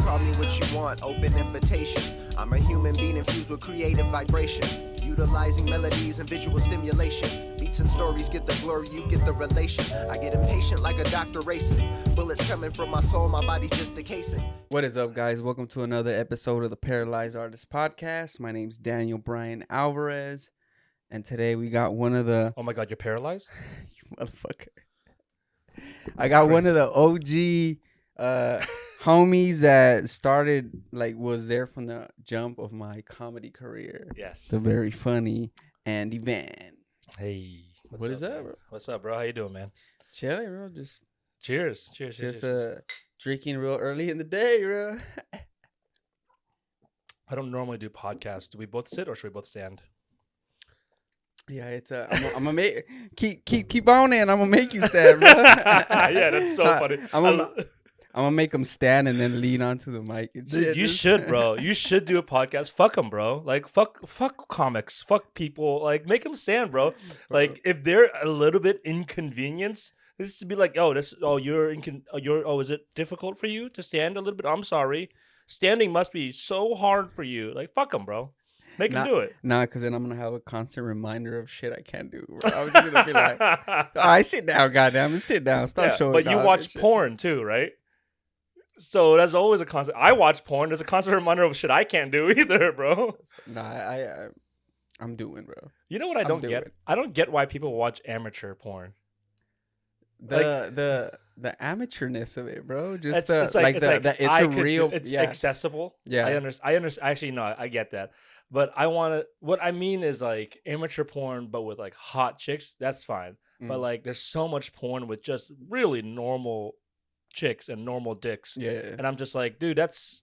call me what you want, open invitation. I'm a human being infused with creative vibration. Utilizing melodies and visual stimulation. Beats and stories get the glory, you get the relation. I get impatient like a doctor racing. Bullets coming from my soul, my body just a casing. What is up, guys? Welcome to another episode of the Paralyzed Artist Podcast. My name's Daniel Bryan Alvarez. And today we got one of the... Oh my God, you're paralyzed? You motherfucker. I got one of the OG homies that started, was there from the jump of my comedy career. Yes. The very funny Andy Van. Hey. What is up, bro? What's up, bro? How you doing, man? Chilling, bro. Just Cheers. Cheers. drinking real early in the day, bro. I don't normally do podcasts. Do we both sit or should we both stand? Yeah, it's I'm gonna make keep on it, and I'm gonna make you stand, bro. Yeah, that's so funny. I'm gonna make them stand and then lean onto the mic and shit. Dude, you should, bro. You should do a podcast. Fuck them, bro. Like, fuck comics. Fuck people. Like, make them stand, bro. Like, if they're a little bit inconvenienced, this to be like, is it difficult for you to stand a little bit? I'm sorry. Standing must be so hard for you. Like, fuck them, bro. Make them do it. Nah, because then I'm going to have a constant reminder of shit I can't do. Bro. I'm just going to be like, all right, sit down, goddamn. Sit down. Stop showing. But you watch porn too, right? So that's always a constant. I watch porn. There's a constant reminder of shit I can't do either, bro. Nah, I'm doing, bro. You know what I don't get? I don't get why people watch amateur porn. The amateurness of it, bro. Just it's accessible. Yeah, I understand. Actually, no, I get that. But what I mean is like amateur porn, but with like hot chicks. That's fine. But like, there's so much porn with just really normal chicks and normal dicks. Yeah. And I'm just like, dude, that's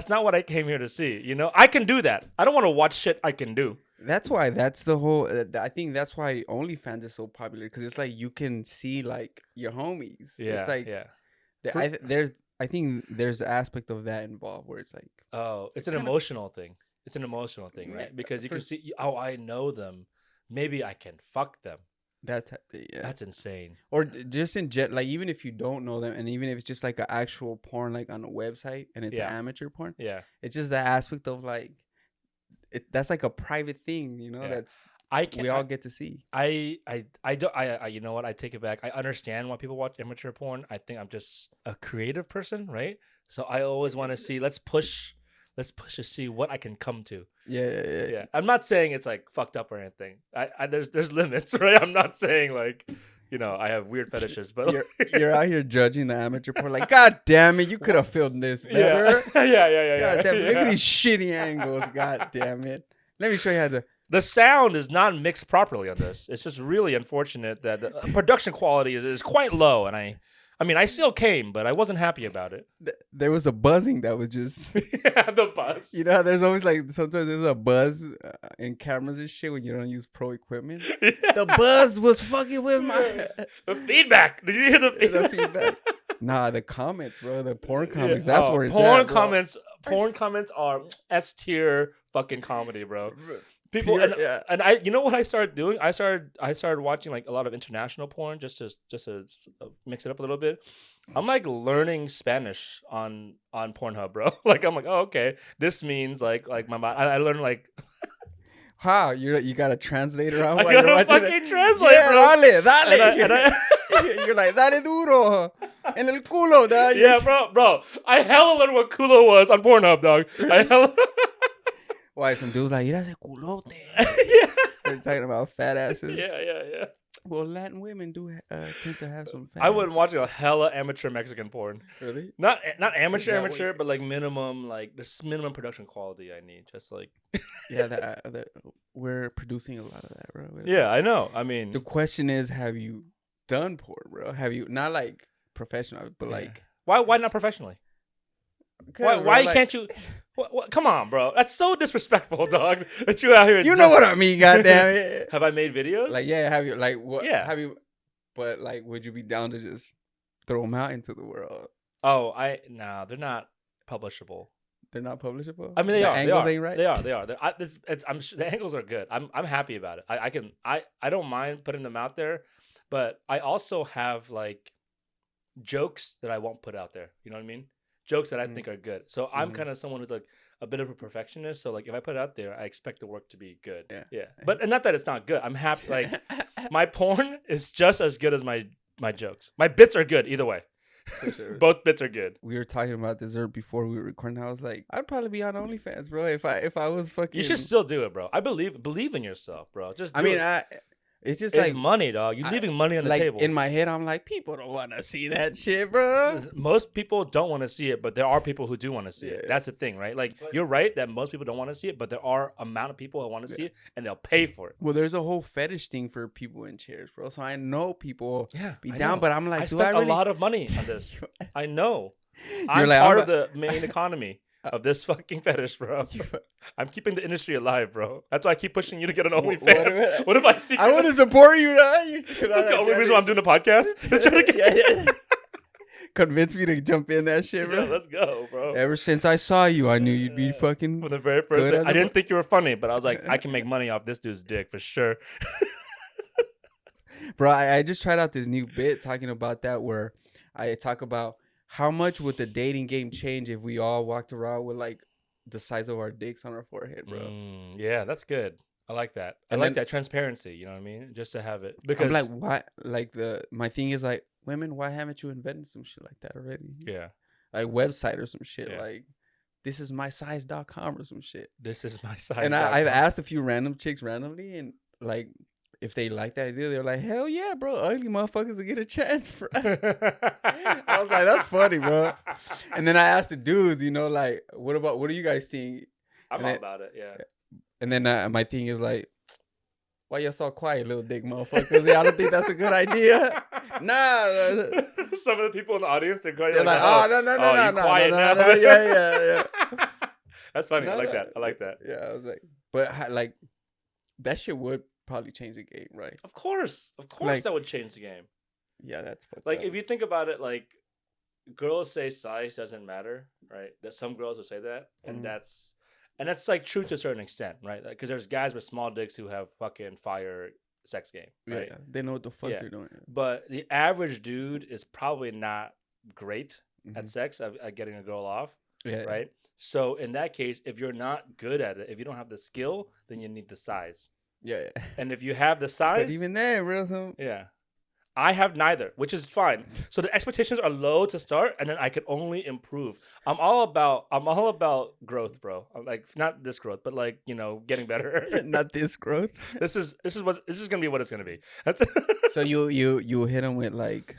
not what I came here to see. You know, I can do that. I don't want to watch shit I can do. That's why. That's the whole. I think that's why OnlyFans is so popular, because it's like you can see like your homies. Yeah. It's like I think there's an aspect of that involved where it's like, oh, it's an emotional thing. It's an emotional thing, right? Because you can see, I know them. Maybe I can fuck them. That's insane. Or just like, even if you don't know them, and even if it's just like an actual porn, like on a website, and it's an amateur porn. Yeah. It's just the aspect of like, that's like a private thing, you know. Yeah. We all get to see. I you know what? I take it back. I understand why people watch amateur porn. I think I'm just a creative person, right? So I always want to see. Let's push to see what I can come to. Yeah. I'm not saying it's like fucked up or anything. There's limits, right? I'm not saying like, you know, I have weird fetishes, but you're out here judging the amateur porn. Like, God damn it, you could have filmed this better. Yeah. God damn it, look at these shitty angles. God damn it. Let me show you how to. The sound is not mixed properly on this. It's just really unfortunate that the production quality is quite low, and I mean, I still came, but I wasn't happy about it. There was a buzzing that was just... Yeah, the buzz. You know, there's always like... Sometimes there's a buzz in cameras and shit when you don't use pro equipment. Yeah. The buzz was fucking with my... The feedback. Did you hear the feedback? Nah, the comments, bro. The porn comments. Yeah. That's where it's at, Porn comments are S-tier fucking comedy, bro. People and I, you know what I started doing? I started watching like a lot of international porn just to mix it up a little bit. I'm like learning Spanish on Pornhub, bro. Like I'm like, oh, okay, this means like my I learned like. How you got a translator on? I got a fucking translator, bro. Dale. You're like, dale duro en el culo, dog. Yeah, bro. I hella learned what culo was on Pornhub, dog. Why some dudes like, mira ese culote. Yeah. They're talking about fat asses. Yeah. Well, Latin women do tend to have some fat I wouldn't watch a hella amateur Mexican porn. Really? Not amateur, but like minimum, like this minimum production quality I need. Just like... Yeah, we're producing a lot of that, bro. Yeah, I know. I mean... The question is, have you done porn, bro? Have you... Not like professional, but like... Why not professionally? Why can't you... What, come on, bro. That's so disrespectful, dog. That you out here. You know what I mean, goddamn it. Have I made videos? Like, yeah, have you? Like, what? Yeah. Have you? But like, would you be down to just throw them out into the world? Oh, no, they're not publishable. They're not publishable. I mean, the angles ain't right. They are. The angles are good. I'm happy about it. I don't mind putting them out there, but I also have like jokes that I won't put out there. You know what I mean? jokes that I think are good. So I'm kind of someone who's like a bit of a perfectionist. So like if I put it out there, I expect the work to be good. Yeah. But and not that it's not good. I'm happy. Like my porn is just as good as my jokes. My bits are good either way. For sure. Both bits are good. We were talking about this before we were recording. I was like, I'd probably be on OnlyFans, bro. If I was fucking. You should still do it, bro. I believe in yourself, bro. Just do it. It's just it's like money, dog. You're leaving money on the table. In my head, I'm like, people don't want to see that shit, bro. Most people don't want to see it, but there are people who do want to see it. That's the thing, right? Like you're right that most people don't want to see it, but there are amount of people who want to see it, and they'll pay for it. Well, there's a whole fetish thing for people in chairs, bro. So I know people be I down, know. but I'm like, I spent a lot of money on this. I know. I'm like, part of the main economy of this fucking fetish, bro. I'm keeping the industry alive, bro. That's why I keep pushing you to get an OnlyFans. What if I see? I want to support you, though. That's the only reason why I'm doing the podcast. Convince me to jump in that shit, bro. Yeah, let's go, bro. Ever since I saw you, I knew you'd be fucking. From the very first day. I didn't think you were funny, but I was like, I can make money off this dude's dick for sure. Bro, I just tried out this new bit talking about that where I talk about how much would the dating game change if we all walked around with like the size of our dicks on our forehead, bro. Yeah, that's good. I like that. I like that transparency. You know what I mean? Just to have it. Because I'm like, why? Like my thing is like, women, why haven't you invented some shit like that already? Yeah, like website or some shit like thisismysize.com or some shit. This is my size. And I've asked a few random chicks randomly, and like if they like that idea, they're like, hell yeah, bro, ugly motherfuckers will get a chance. Bro. I was like, that's funny, bro. And then I asked the dudes, you know, like, what do you guys think? I'm all about it, yeah. And then my thing is like, why y'all so quiet, little dick motherfuckers? I don't think that's a good idea. Nah. Some of the people in the audience are going like, no, quiet now. Yeah. That's funny. I like that. Yeah, I was like, but like, that shit would probably change the game, right? Of course, like, that would change the game. Yeah, that's fucked like up. If you think about it, like girls say size doesn't matter, right? That some girls will say that, and that's like true to a certain extent, right? Because there's guys with small dicks who have fucking fire sex game, right? Yeah, they know what the fuck they're doing. But the average dude is probably not great at sex, at getting a girl off, right? So in that case, if you're not good at it, if you don't have the skill, then you need the size. Yeah. And if you have the size, but even then, bro, I have neither, which is fine. So the expectations are low to start, and then I can only improve. I'm all about growth, bro. I'm like, not this growth, but like, you know, getting better. Not this growth. This is gonna be what it's gonna be. So you hit them with like,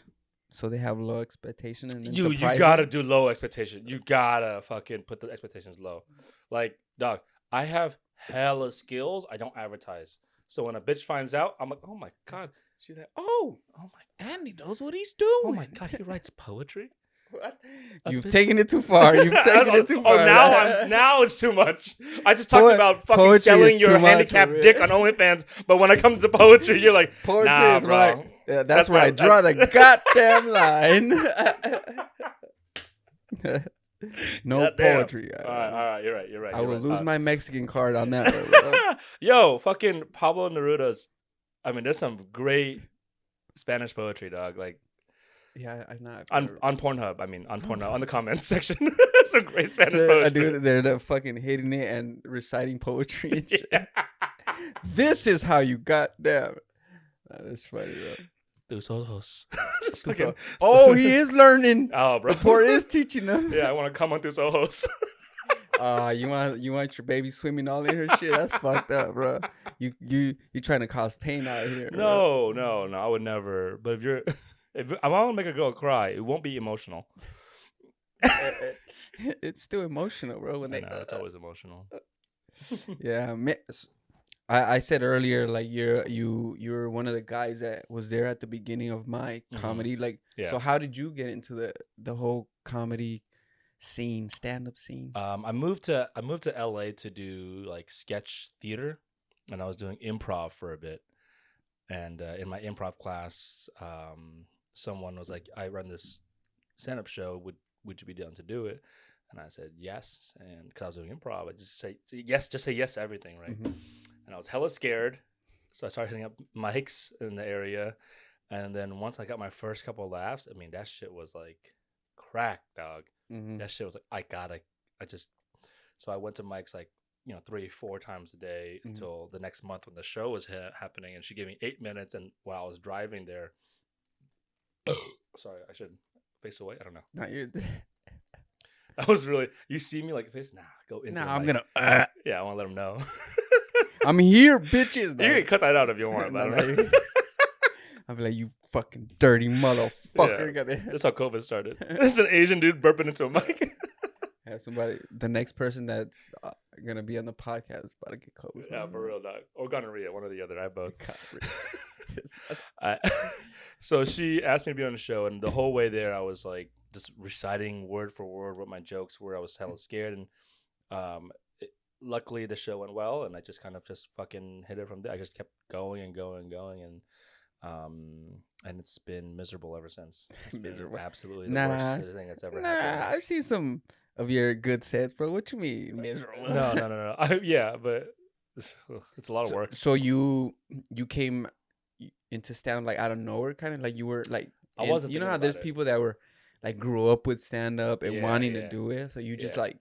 so they have low expectations, and then you gotta do low expectation. You gotta fucking put the expectations low. Like, dog, I have hella skills. I don't advertise. So when a bitch finds out, I'm like, oh my god. She's like, oh my god, Andy knows what he's doing. Oh my god, he writes poetry. What? You've taken it too far. You've taken it too far. Oh, now it's too much. I just talked about fucking selling your handicapped dick on OnlyFans, but when it comes to poetry, you're like, poetry nah, is bro. Right. Yeah, that's where I draw the goddamn line. No poetry. All right, you're right. I will lose my Mexican card on that one, bro. Yo, fucking Pablo Neruda's. I mean, there's some great Spanish poetry, dog. Like, yeah, I'm not on Pornhub. I mean, on Pornhub, on the comments section. Some great Spanish poetry. Dude, they're fucking hitting it and reciting poetry and shit. Yeah. This is how you got down. That's funny, bro. Tus ojos. Oh, he is learning. Oh, bro. The poor is teaching him. Yeah, I want to come on tus ojos. You want your baby swimming all in her shit? That's fucked up, bro. You trying to cause pain out here? No, I would never. But if I want to make a girl cry, it won't be emotional. It's still emotional, bro. When it's always emotional. Yeah, I said earlier, like you're one of the guys that was there at the beginning of my comedy. Like, so how did you get into the whole comedy scene, stand-up scene? I moved to LA to do like sketch theater, and I was doing improv for a bit. And in my improv class, someone was like, "I run this stand-up show. Would you be down to do it?" And I said yes. And because I was doing improv, I just say yes to everything, right? And I was hella scared, so I started hitting up mics in the area. And then once I got my first couple of laughs, I mean, that shit was like crack, dog. That shit was like, so I went to Mike's like, 3-4 times a day until the next month when the show was happening, and she gave me 8 minutes, and while I was driving there, sorry, I should face away. I don't know. Not your. I was really. You see me like face? Nah, go into. Nah, I'm mic. gonna. Yeah, I want to let them know. I'm here, bitches. You can cut that out if you want. But I don't know. I'll be like, you fucking dirty motherfucker. Yeah, that's how COVID started. It's an Asian dude burping into a mic. Yeah, somebody. The next person that's gonna be on the podcast is about to get COVID. Yeah, for real, dog. Or gonorrhea, one or the other. I have both. So she asked me to be on the show, and the whole way there, I was like just reciting word for word what my jokes were. I was hella scared, and luckily the show went well, and I just kind of just fucking hit it from there. I just kept going and going and going, and it's been miserable ever since. Miserable, absolutely the worst thing that's ever happened. I've seen some of your good sets, bro. What you mean miserable? No. But it's a lot of work. So you came into stand-up like out of nowhere, kind of like you were like I wasn't. You know how there's people that were like grew up with stand-up and wanting to do it, so you just like.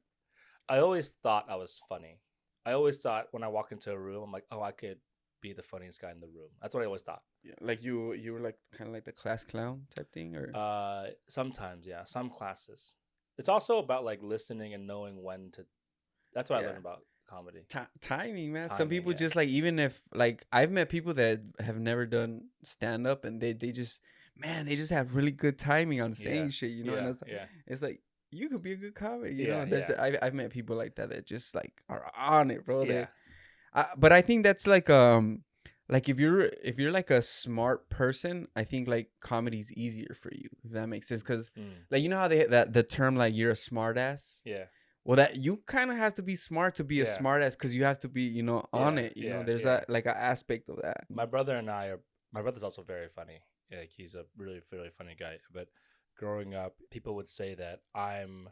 I always thought I was funny. I always thought when I walk into a room, I'm like, oh, I could be the funniest guy in the room. That's what I always thought. Yeah, like you were like kind of like the class clown type thing, or sometimes, yeah, some classes. It's also about like listening and knowing when to. That's what I learned about comedy. Timing, man. Some people just like, even if like I've met people that have never done stand up and they just have really good timing on saying shit, you know. And it's like you could be a good comic, you know. I've met people like that just like are on it, bro. But I think that's like if you're like a smart person, I think like comedy's easier for you, if that makes sense. Because like, you know how they the term like you're a smart ass. Yeah. Well, that you kind of have to be smart to be a smart ass, because you have to be, you know, on it. You know, there's that like an aspect of that. My brother's also very funny. Like he's a really, really funny guy. But growing up, people would say that I'm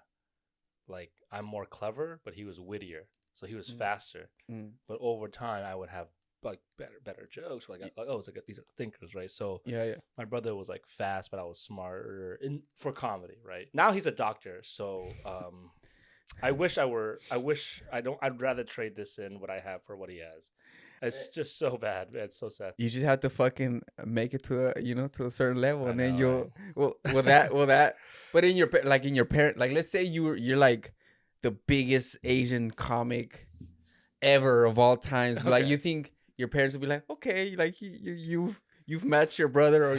more clever, but he was wittier. So he was faster. But over time, I would have like better jokes. Like oh, it's like these are thinkers, right? So my brother was like fast, but I was smarter for comedy, right? Now he's a doctor, so I'd rather trade this in what I have for what he has. It's just so bad, man. It's so sad. You just have to fucking make it to a certain level, and then you'll that. But in your parent, like, let's say you're like the biggest Asian comic ever of all times. Okay. Like, you think your parents would be like, okay, like you've matched your brother, or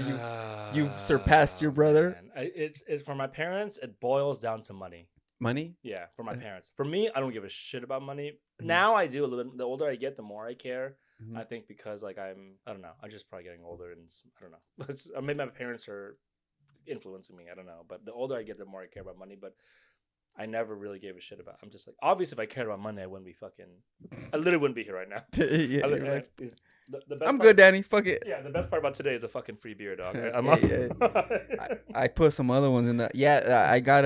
you've surpassed your brother. Man. It's for my parents. It boils down to money. Money? Yeah, for my parents. For me, I don't give a shit about money. Now I do a little bit. The older I get, the more I care. I think because like I don't know. I'm just probably getting older, and I don't know. Maybe my parents are influencing me. I don't know. But the older I get, the more I care about money. But I never really gave a shit about. I'm just like, obviously, if I cared about money, I literally wouldn't be here right now. I'm good, Danny. Fuck it. Yeah, the best part about today is a fucking free beer, dog. I put some other ones in that. Yeah, I got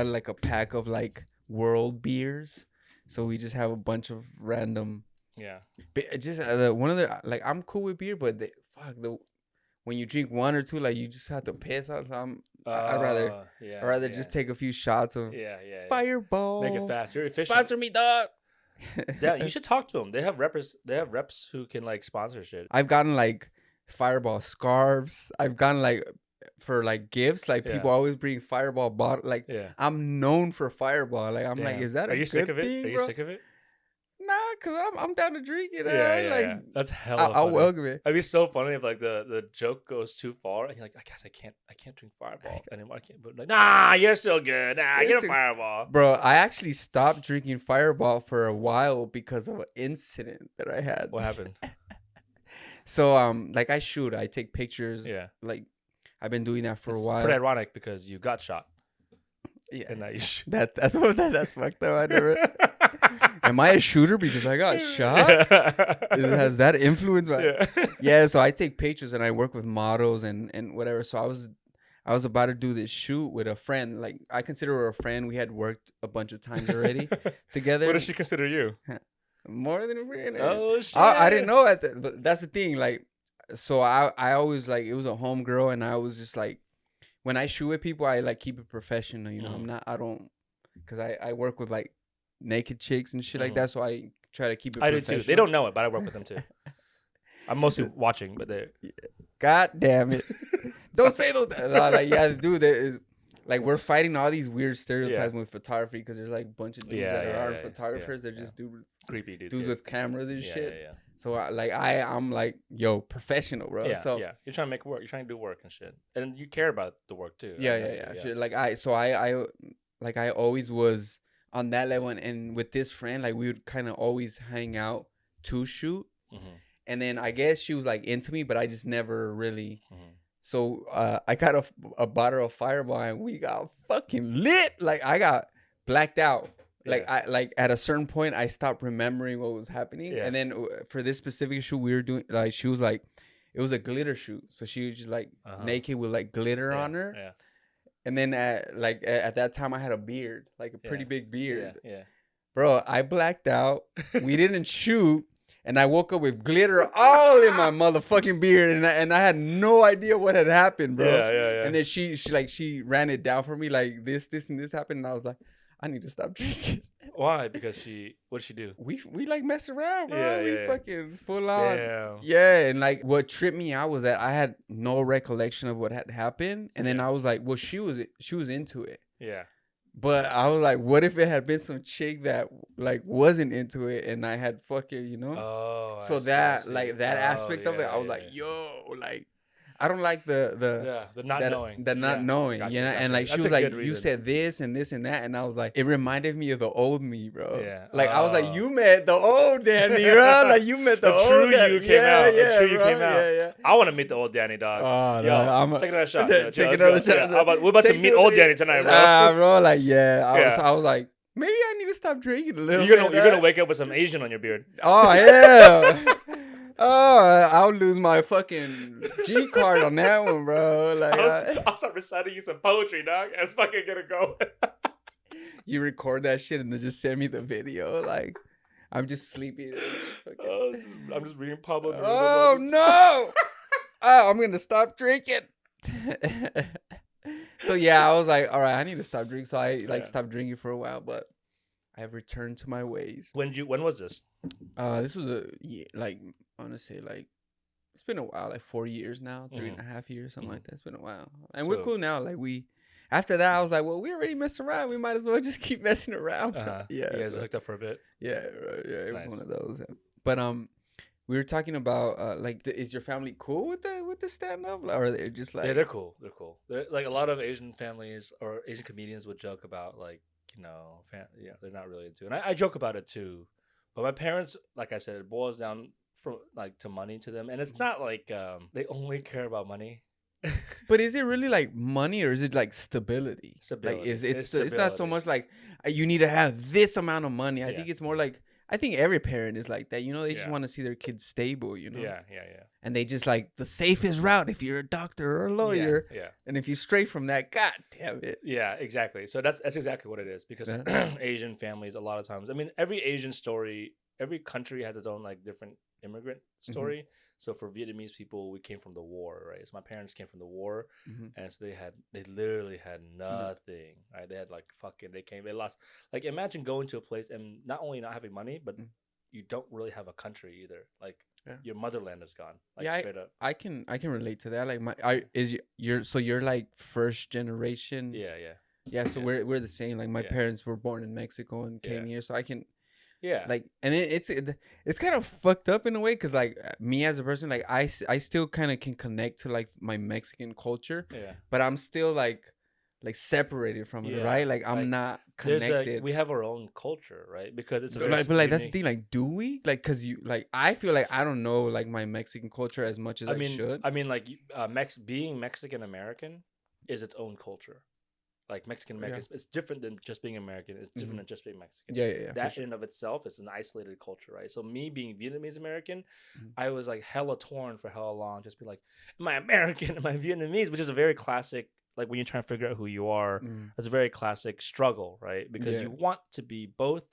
like a pack of like world beers, so we just have a bunch of random. Yeah. But just one of the like, I'm cool with beer, but when you drink one or two, like you just have to piss out. So I'd rather just take a few shots of Fireball. Make it fast. You're efficient. Sponsor me, dog. Yeah, you should talk to them. They have reps who can like sponsor shit. I've gotten like Fireball scarves. I've gotten like for like gifts. Like people always bring Fireball bottle. Like I'm known for Fireball. Like I'm like, is that Are you sick of it? Are you sick of it? Nah, cause I'm down to drink it. Yeah. That's hella. I'll welcome it. It'd be so funny if like the joke goes too far and you're like, I guess I can't drink Fireball anymore. I can't. But like, nah, you're still good. Nah, get a Fireball. Bro, I actually stopped drinking Fireball for a while because of an incident that I had. What happened? So like I take pictures. Yeah. Like I've been doing that for a while. Pretty ironic because you got shot. Yeah. And now you that's fucked up. I never. Am I a shooter because I got shot? Has that influence? Yeah, so I take pictures and I work with models and whatever. So I was about to do this shoot with a friend. Like, I consider her a friend. We had worked a bunch of times already together. What does she consider you? More than a friend. Oh, shit. I didn't know but that's the thing. Like, so I always like, it was a homegirl, and I was just like, when I shoot with people, I like keep it professional. You know, Mhm. I don't, because I work with like naked chicks and shit like Mhm. that. So I try to keep it I do professional. too. They don't know it, but I work with them too. I'm mostly watching, but they. God damn it. Don't say those. Like, yeah, dude, there is, like, we're fighting all these weird stereotypes with photography because there's like a bunch of dudes that aren't photographers. They're just Creepy dudes. Dudes with cameras and Yeah, shit. yeah. So I'm like, yo, professional, bro. Yeah, So yeah. You're trying to make work. You're trying to do work and shit, and you care about the work too. yeah. Shit, like I always was on that level, and with this friend, like we would kind of always hang out to shoot, and then I guess she was like into me, but I just never really. So I got a bottle of Fireball, and we got fucking lit. Like I got blacked out. Like I at a certain point I stopped remembering what was happening, and then for this specific shoot we were doing, like she was like, it was a glitter shoot, so she was just like naked with like glitter on her, and then at that time I had a beard, like a pretty big beard. Bro, I blacked out. We didn't shoot. And I woke up with glitter all in my motherfucking beard, and I had no idea what had happened, bro. Yeah. And then she ran it down for me, like this and this happened, and I was like, I need to stop drinking. Why? Because what'd she do? We like mess around, bro. Yeah, we fucking full on. Damn. Yeah, and like what tripped me out was that I had no recollection of what had happened, and then I was like, well, she was into it. Yeah. But I was like, what if it had been some chick that like wasn't into it, and I had fucking, Oh. So I see. that aspect of it, I was like, yo, like, I don't like the not knowing. The not knowing, Gotcha, you know? gotcha. And like, she That's was a like, good you reason. said this and this and that. And I was like, it reminded me of the old me, bro. Yeah. Like, I was like, you met the old Danny, bro. Like, you met the true old Danny. you came out. The true you bro. came out. Yeah. I want to meet the old Danny, dog. Oh, Yo, no, take another shot. Take another shot. Yeah, we're about to meet old Danny tonight, bro. Nah, bro. Like, I was like, maybe I need to stop drinking a little You're bit. gonna wake up with some Asian on your beard. Oh, yeah. Oh, I'll lose my fucking G card on that one, bro. Like, I'll start reciting you some poetry, dog. It's fucking gonna go. You record that shit and then just send me the video. Like, I'm just sleepy. I'm just reading Pablo. Oh, no. Oh, I'm going to stop drinking. So, yeah, I was like, all right, I need to stop drinking. So I stopped drinking for a while, but I have returned to my ways. When was this? This was I want to say like, it's been a while, like 4 years now, 3.5 years, something like that. It's been a while. And we're cool now. Like after that, I was like, well, we already messed around. We might as well just keep messing around. Yeah. You guys hooked up for a bit. Yeah. Right, yeah. It was one of those. But we were talking about is your family cool with the stand up, or are they just like? Yeah, they're cool. They're like a lot of Asian families or Asian comedians would joke about like, they're not really into it. And I joke about it too. But my parents, like I said, it boils down from like to money to them, and it's not like they only care about money. But is it really like money, or is it like stability? Stability. Like it's not so much like you need to have this amount of money. I think it's more like, I think every parent is like that. They just want to see their kids stable. Yeah. And they just like the safest route if you're a doctor or a lawyer. Yeah. And if you stray from that, god damn it. Yeah, exactly. So that's exactly what it is, because Asian families a lot of times. I mean, every Asian story, every country has its own like different immigrant story. So for Vietnamese people, we came from the war, right? So my parents came from the war, and so they literally had nothing, right? They had like they lost. Like, imagine going to a place and not only not having money, but you don't really have a country either. Like your motherland is gone. Like straight up. I can relate to that. Like you're like first generation. Yeah. So we're the same. Like my parents were born in Mexico and came here, so I can. Yeah. Like, and it's kind of fucked up in a way, because like me as a person, like I still kind of can connect to like my Mexican culture. Yeah. But I'm still like separated from it, right? Like I'm not connected. We have our own culture, right? Because it's a very but like that's the thing. Like, do we? Like, cause I feel like I don't know like my Mexican culture as much as I should. I mean, like being Mexican American is its own culture. Like Mexican American, it's different than just being American. It's different than just being Mexican. Yeah. That in and of itself is an isolated culture, right? So me being Vietnamese American, I was like hella torn for hella long. Just be like, am I American? Am I Vietnamese? Which is a very classic, like when you're trying to figure out who you are, it's a very classic struggle, right? Because you want to be both,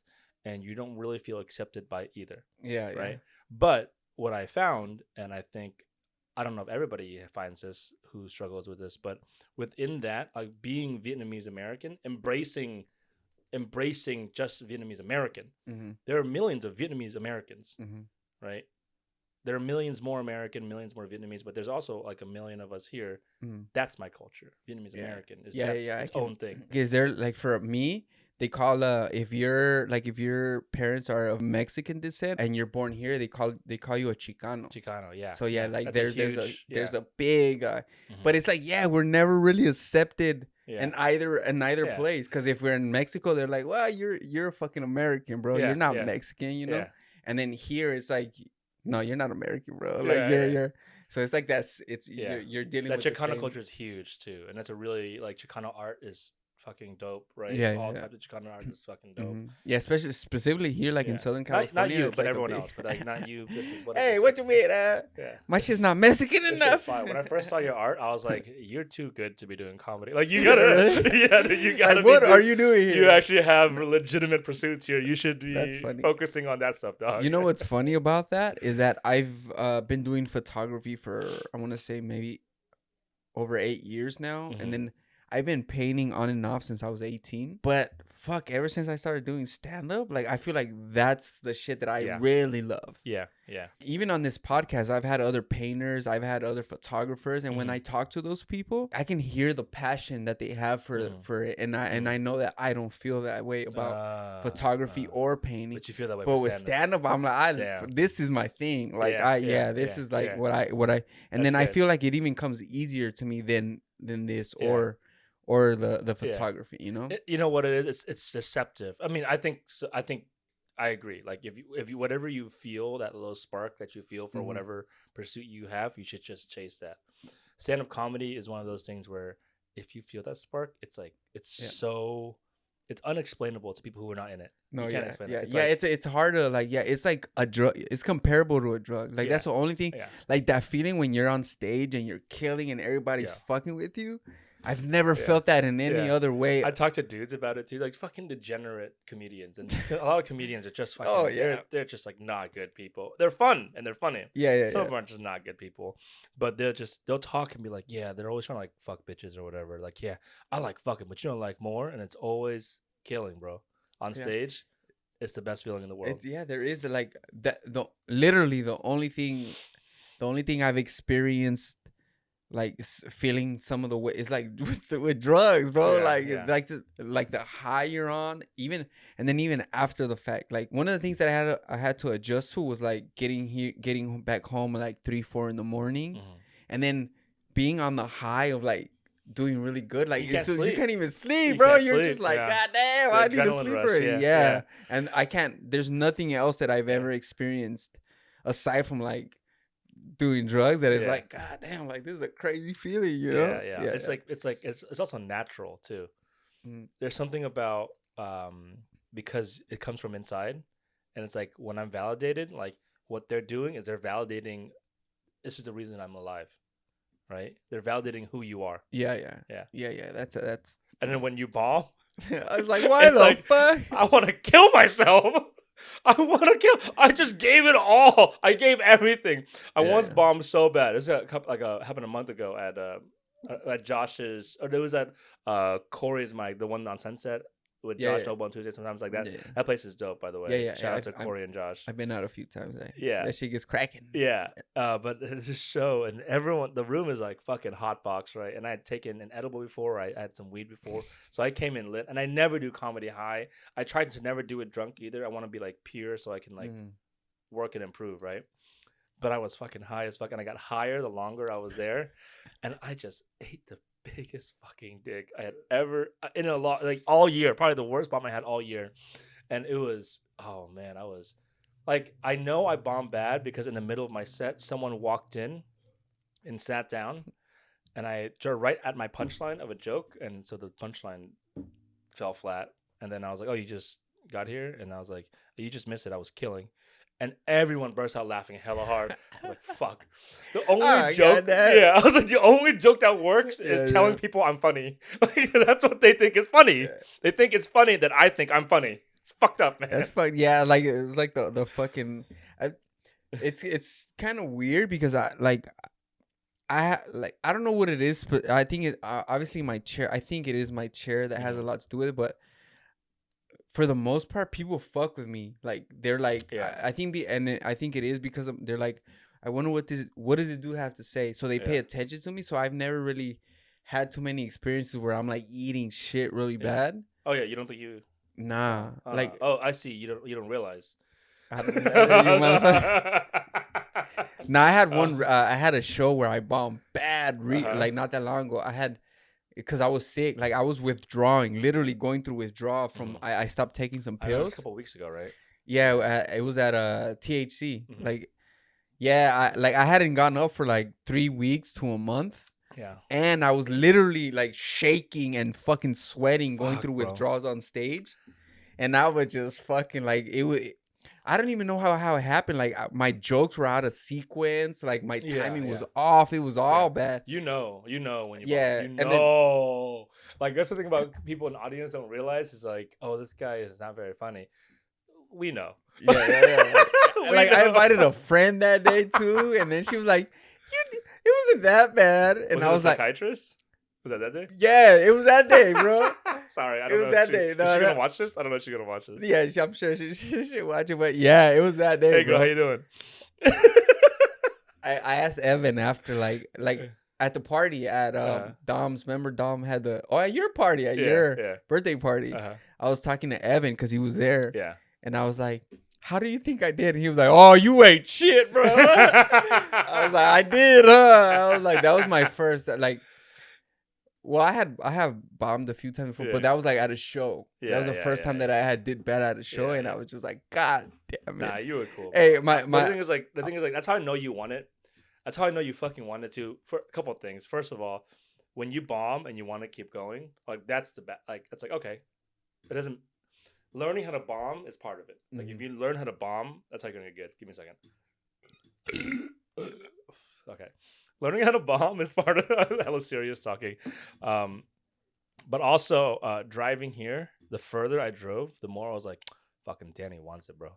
and you don't really feel accepted by either. Yeah. Right. But what I found, and I think I don't know if everybody finds this who struggles with this, but within that, like being Vietnamese American, embracing just Vietnamese American. Mm-hmm. There are millions of Vietnamese Americans, Mm-hmm. right? There are millions more American, millions more Vietnamese, but there's also like a million of us here. Mm-hmm. That's my culture. Vietnamese Yeah. American is Yeah, that's yeah, its own thing. Is there like for me? They call if your parents are of Mexican descent and you're born here, they call you a Chicano. Chicano, yeah. So yeah, like That's there's a big, Mhm. but it's like we're never really accepted Yeah. in either Yeah. place. Because if we're in Mexico, they're like, well, you're a fucking American, bro. Yeah, You're not yeah. Mexican, you know. Yeah. And then here it's like, no, you're not American, bro. Yeah, Like yeah. you're. So it's like Yeah. you're dealing That with Chicano the same. culture is huge too, and that's a really like Chicano art is fucking dope, right? Yeah, All yeah. types of Chicano art is fucking dope. Mhm. Yeah, especially specifically here, like in Yeah. Southern Not California. you, it's but like a everyone big- else. But like not you. This is what. Hey, it is. what you mean? Yeah. My shit's not Mexican That shit's enough. fire. When I first saw your art, I was like, "You're too good to be doing comedy. Like you gotta, yeah, dude, you gotta. Like, what be are you doing here? You actually have legitimate pursuits here. You should That's be funny. focusing on that stuff, dog. You know what's funny about that is that I've been doing photography for I want to say maybe over 8 years now, Mhm. and then I've been painting on and off since I was 18. But fuck, ever since I started doing stand up, like I feel like that's the shit that I Yeah. really love. Yeah, yeah, Even on this podcast, I've had other painters, I've had other photographers, and when Mhm. I talk to those people, I can hear the passion that they have for it, and I know that I don't feel that way about photography or painting. But you feel that way. But for with stand-up. stand up, I'm like, Yeah. this is my thing. Like this is like yeah. what I, and That's then I good. feel like it even comes easier to me than this Yeah. or the photography, you know? You know what it is? It's deceptive. I mean, I think I agree. Like if you whatever you feel, that little spark that you feel for Mhm. whatever pursuit you have, you should just chase that. Stand up comedy is one of those things where if you feel that spark, it's like it's unexplainable to people who are not in it. No, You can't yeah, explain yeah, it. It's yeah. like- It's hard to like, it's like a drug. It's comparable to a drug. Like Yeah. that's the only thing. Yeah. Like that feeling when you're on stage and you're killing and everybody's Yeah. fucking with you. I've never Yeah. felt that in any Yeah. other way. I talk to dudes about it too, like fucking degenerate comedians, and a lot of comedians are just fucking. Oh, yeah. they're just like not good people. They're fun and they're funny. Yeah. Some of them are just not good people, but they'll talk and be like, yeah, they're always trying to like fuck bitches or whatever. Like, yeah, I like fucking, but you don't like more, and it's always killing, bro. On Yeah. stage, it's the best feeling in the world. There is like that. Literally the only thing I've experienced like feeling some of the way is like with drugs, bro. Yeah, like yeah. like the high you're on, even after the fact. Like one of the things that I had to adjust to was like getting back home at like 3-4 in the morning, Mhm. and then being on the high of like doing really good. Like You can't you sleep. can't even sleep, You bro. can't You're sleep, just like, yeah. God damn, The I need to adrenaline sleep rush, already. yeah, Yeah. yeah. And I can't. There's nothing else that I've Yeah. ever experienced aside from like doing drugs that is Yeah. like, God damn, like this is a crazy feeling, you know? Yeah. It's also natural too. Mhm. There's something about because it comes from inside, and it's like when I'm validated, like what they're doing is they're validating. This is the reason I'm alive, right? They're validating who you are, Yeah. Yeah. That's and then when you bomb, I was like, why It's the like- fuck? I want to kill myself. I just gave it all. I gave everything. I Yeah, once yeah. bombed so bad. This happened a month ago at Josh's. Or it was at Corey's mic, the one on Sunset with Yeah, Josh yeah. Noble on Tuesday. Sometimes like that. Yeah. That place is dope, by the way. Yeah. Shout out to I'm- Corey and Josh. I've been out a few times. Yeah. That shit gets cracking. Yeah, but it's a show, and the room is like fucking hot box, right? And I had taken an edible before, I had some weed before, so I came in lit, and I never do comedy high. I tried to never do it drunk either. I want to be like pure, so I can like Mhm. work and improve, right? But I was fucking high as fuck, and I got higher the longer I was there, and I just ate the biggest fucking dick I had ever in a lot, like all year, probably the worst bomb I had all year, and it was, oh man, I was. Like, I know I bombed bad because in the middle of my set, someone walked in and sat down, and I started right at my punchline of a joke, and so the punchline fell flat. And then I was like, "Oh, you just got here?" And I was like, "You just missed it. I was killing." And everyone burst out laughing hella hard. I was like, "Fuck!" The only joke, goddamn. yeah, I was like, the only joke that works is Yeah, telling yeah. people I'm funny. Like, that's what they think is funny. Yeah. They think it's funny that I think I'm funny. It's fucked up, man. That's fuck. Yeah, like it was like the fucking. It's kind of weird because I don't know what it is, but I think it obviously my chair. I think it is my chair that has a lot to do with it, but for the most part, people fuck with me. Like they're like, I think, I think it is because they're like, I wonder what does this dude have to say? So they pay attention to me. So I've never really had too many experiences where I'm like eating shit really bad. Oh yeah, you don't think you? Nah, like oh, I see. You don't realize. I don't know, you motherfucker. Now I had one. I had a show where I bombed bad. Like not that long ago. I had because I was sick. Like I was withdrawing, literally going through withdrawal from. I stopped taking some pills. I know, it was a couple of weeks ago, right? Yeah, it was at THC. Like, yeah, I hadn't gotten up for like 3 weeks to a month. Yeah. And I was literally like shaking and fucking sweating, going through withdrawals on stage. And I was just fucking like it was. I don't even know how it happened. Like my jokes were out of sequence. Like my timing was off. It was all bad. You know when you and then, like that's the thing about people in the audience don't realize is like, oh, this guy is not very funny. We know. Yeah. Like I invited a friend that day too, and then she was like, it wasn't that bad. And I was like, psychiatrist? Was that day? Yeah, it was that day, bro. Sorry, I don't know. It was that day. No, is she gonna watch this? I don't know if she's gonna watch this. Yeah, I'm sure she should watch it. But yeah, it was that day. Hey, girl, bro. how you doing? I asked Evan after like at the party at Dom's. Remember Dom had at your party at your birthday party. I was talking to Evan because he was there. Yeah, and I was like, how do you think I did? And he was like, oh, you ate shit, bro. I was like, I did, huh? I was like, that was my first like. Well, I have bombed a few times before, but that was like at a show. That was the first time that I did bad at a show, and I was just like, God damn it. Nah, you were cool. Hey, the thing is like, that's how I know you want it. That's how I know you fucking wanted to. For a couple of things. First of all, when you bomb and you want to keep going, like that's the best. Like it's like okay, it doesn't. Learning how to bomb is part of it. Like if you learn how to bomb, that's how you're gonna get good. Give me a second. Okay. Learning how to bomb is part of hella serious talking. But also driving here, the further I drove, the more I was like, fucking Danny wants it, bro.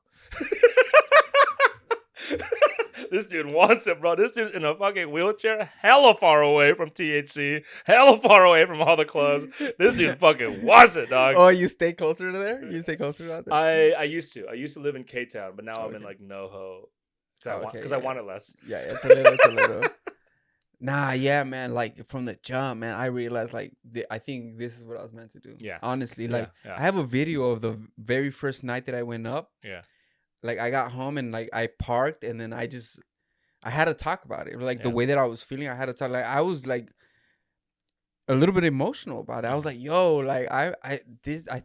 This dude wants it, bro. This dude's in a fucking wheelchair, hella far away from THC, hella far away from all the clubs. This dude fucking wants it, dog. Oh, you stay closer to there? You stay closer to that? I used to. I used to live in K-Town, but now I'm in like NoHo. Because I want it less. Yeah, it's a little. Nah, yeah, man. Like from the jump, man, I realized like I think this is what I was meant to do. Yeah, honestly, like I have a video of the very first night that I went up. Yeah, like I got home and like I parked and then I had to talk about it. Like the way that I was feeling, I had to talk. Like I was like a little bit emotional about it. I was like, yo, like I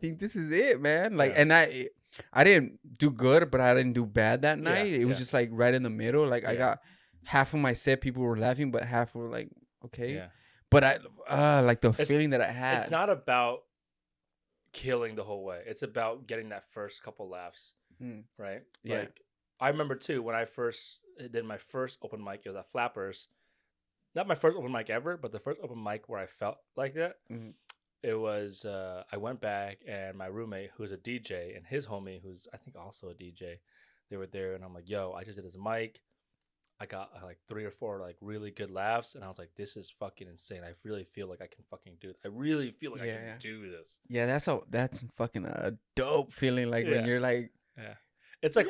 think this is it, man. Like, and I didn't do good, but I didn't do bad that night. It was just like right in the middle. Like I got. Half of my set people were laughing, but half were like, okay. Yeah. But I like the feeling that I had. It's not about killing the whole way. It's about getting that first couple laughs. Right? Yeah. Like I remember too when I first did my first open mic, it was at Flappers. Not my first open mic ever, but the first open mic where I felt like that. It was I went back and my roommate who's a DJ and his homie who's I think also a DJ, they were there and I'm like, yo, I just did this mic. I got like 3 or 4 like really good laughs, and I was like, "This is fucking insane." I really feel like I can fucking do it. I really feel like I can do this. Yeah, that's fucking a dope feeling. Like when you're like, it's like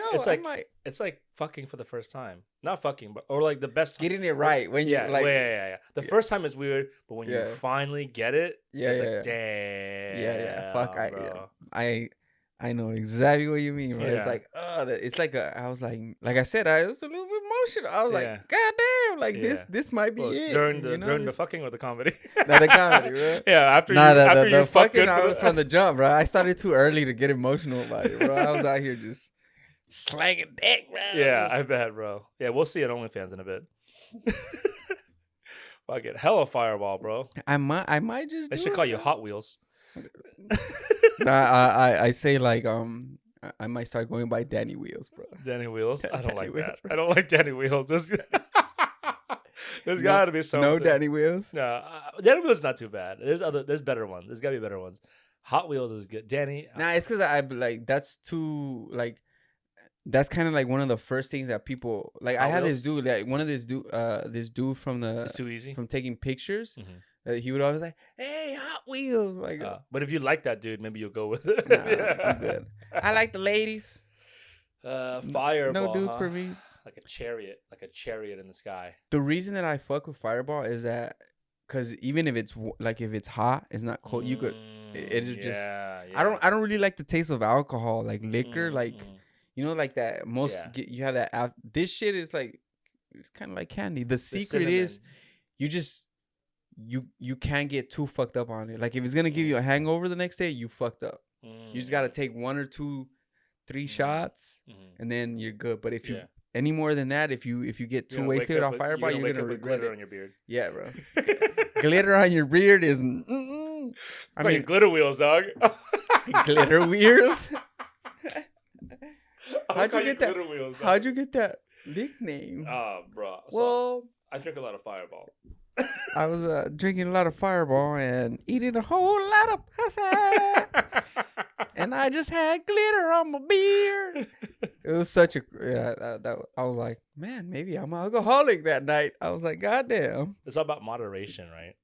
it's like fucking for the first time. Not fucking, but or like the best time. Getting it right when you like The first time is weird, but when you finally get it, it's like, damn. Fuck, I know exactly what you mean, bro. It's like, it's like I was like I said, I was a little bit emotional. I was like, God damn, like this might be it. During the fucking or the comedy? Not the comedy, bro. After the fucking from the jump, bro. I started too early to get emotional about it, bro. I was out here just slanging dick, bro. Yeah, I bet, bro. Yeah, we'll see at OnlyFans in a bit. Fuck it, hella fireball, bro. I might just. They should call you Hot Wheels. I say like I might start going by Danny Wheels, bro. Danny Wheels? I don't like that. I don't like Danny Wheels. There's gotta be something. No Danny Wheels? No, Danny Wheels is not too bad. There's better ones. There's gotta be better ones. Hot Wheels is good. Danny. Nah, it's because I like that's too like that's kind of like one of the first things that people like. I Hot had Wheels? this dude, like one of this dude from It's too easy. from taking pictures. Mhm. He would always like, "Hey, Hot Wheels!" Like, But if you like that dude, maybe you'll go with it. nah, I'm good. I like the ladies. Fireball. No dudes huh? for me. Like a chariot in the sky. The reason that I fuck with Fireball is that because even if it's like if it's hot, it's not cold. You could it'll just. Yeah. I don't really like the taste of alcohol, like liquor, like you know, like that. Most Yeah. you have that. This shit is like it's kind of like candy. The secret cinnamon. is you just you can't get too fucked up on it. Like if it's gonna give you a hangover the next day, you fucked up. You just gotta take 1 or 2, 3 shots, and then you're good. But if you any more than that, if you get too wasted on Fireball, you're gonna regret glitter it. on your beard. Yeah, bro. Glitter on your beard is. I mean, glitter wheels, dog. glitter wheels. How'd you get that? Wheels, How'd you get that nickname? Bro. So Well, I drink a lot of Fireball. I was drinking a lot of Fireball and eating a whole lot of pussy, and I just had glitter on my beard. It was such a that I was like, man, maybe I'm an alcoholic that night. I was like, goddamn. It's all about moderation, right?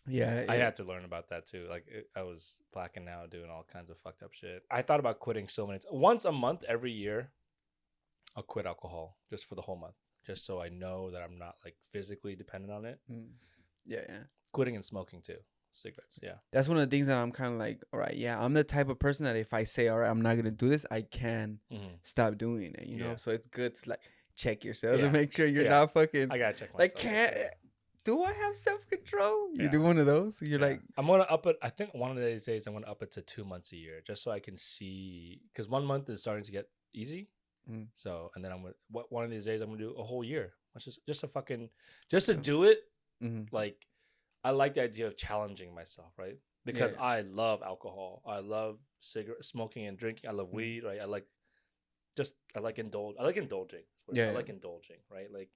Yeah, I had to learn about that too. Like I was blacking out, doing all kinds of fucked up shit. I thought about quitting so many times. Once a month, every year, I'll quit alcohol just for the whole month, just so I know that I'm not like physically dependent on it. Yeah. Quitting and smoking too, cigarettes. Yeah, that's one of the things that I'm kind of like, all right, yeah, I'm the type of person that if I say, all right, I'm not gonna do this, I can stop doing it. You know, so it's good to like check yourself and make sure you're not fucking. I gotta check myself. Like, can't. Do I have self-control? You do one of those? You're like... I'm going to up it. I think one of these days I'm going to up it to 2 months a year just so I can see. Because 1 month is starting to get easy. So, and then one of these days I'm going to do a whole year. Which is just to do it. Like, I like the idea of challenging myself, right? Because I love alcohol. I love cigarette smoking and drinking. I love weed, right? I like indulging. I like indulging, right? Like,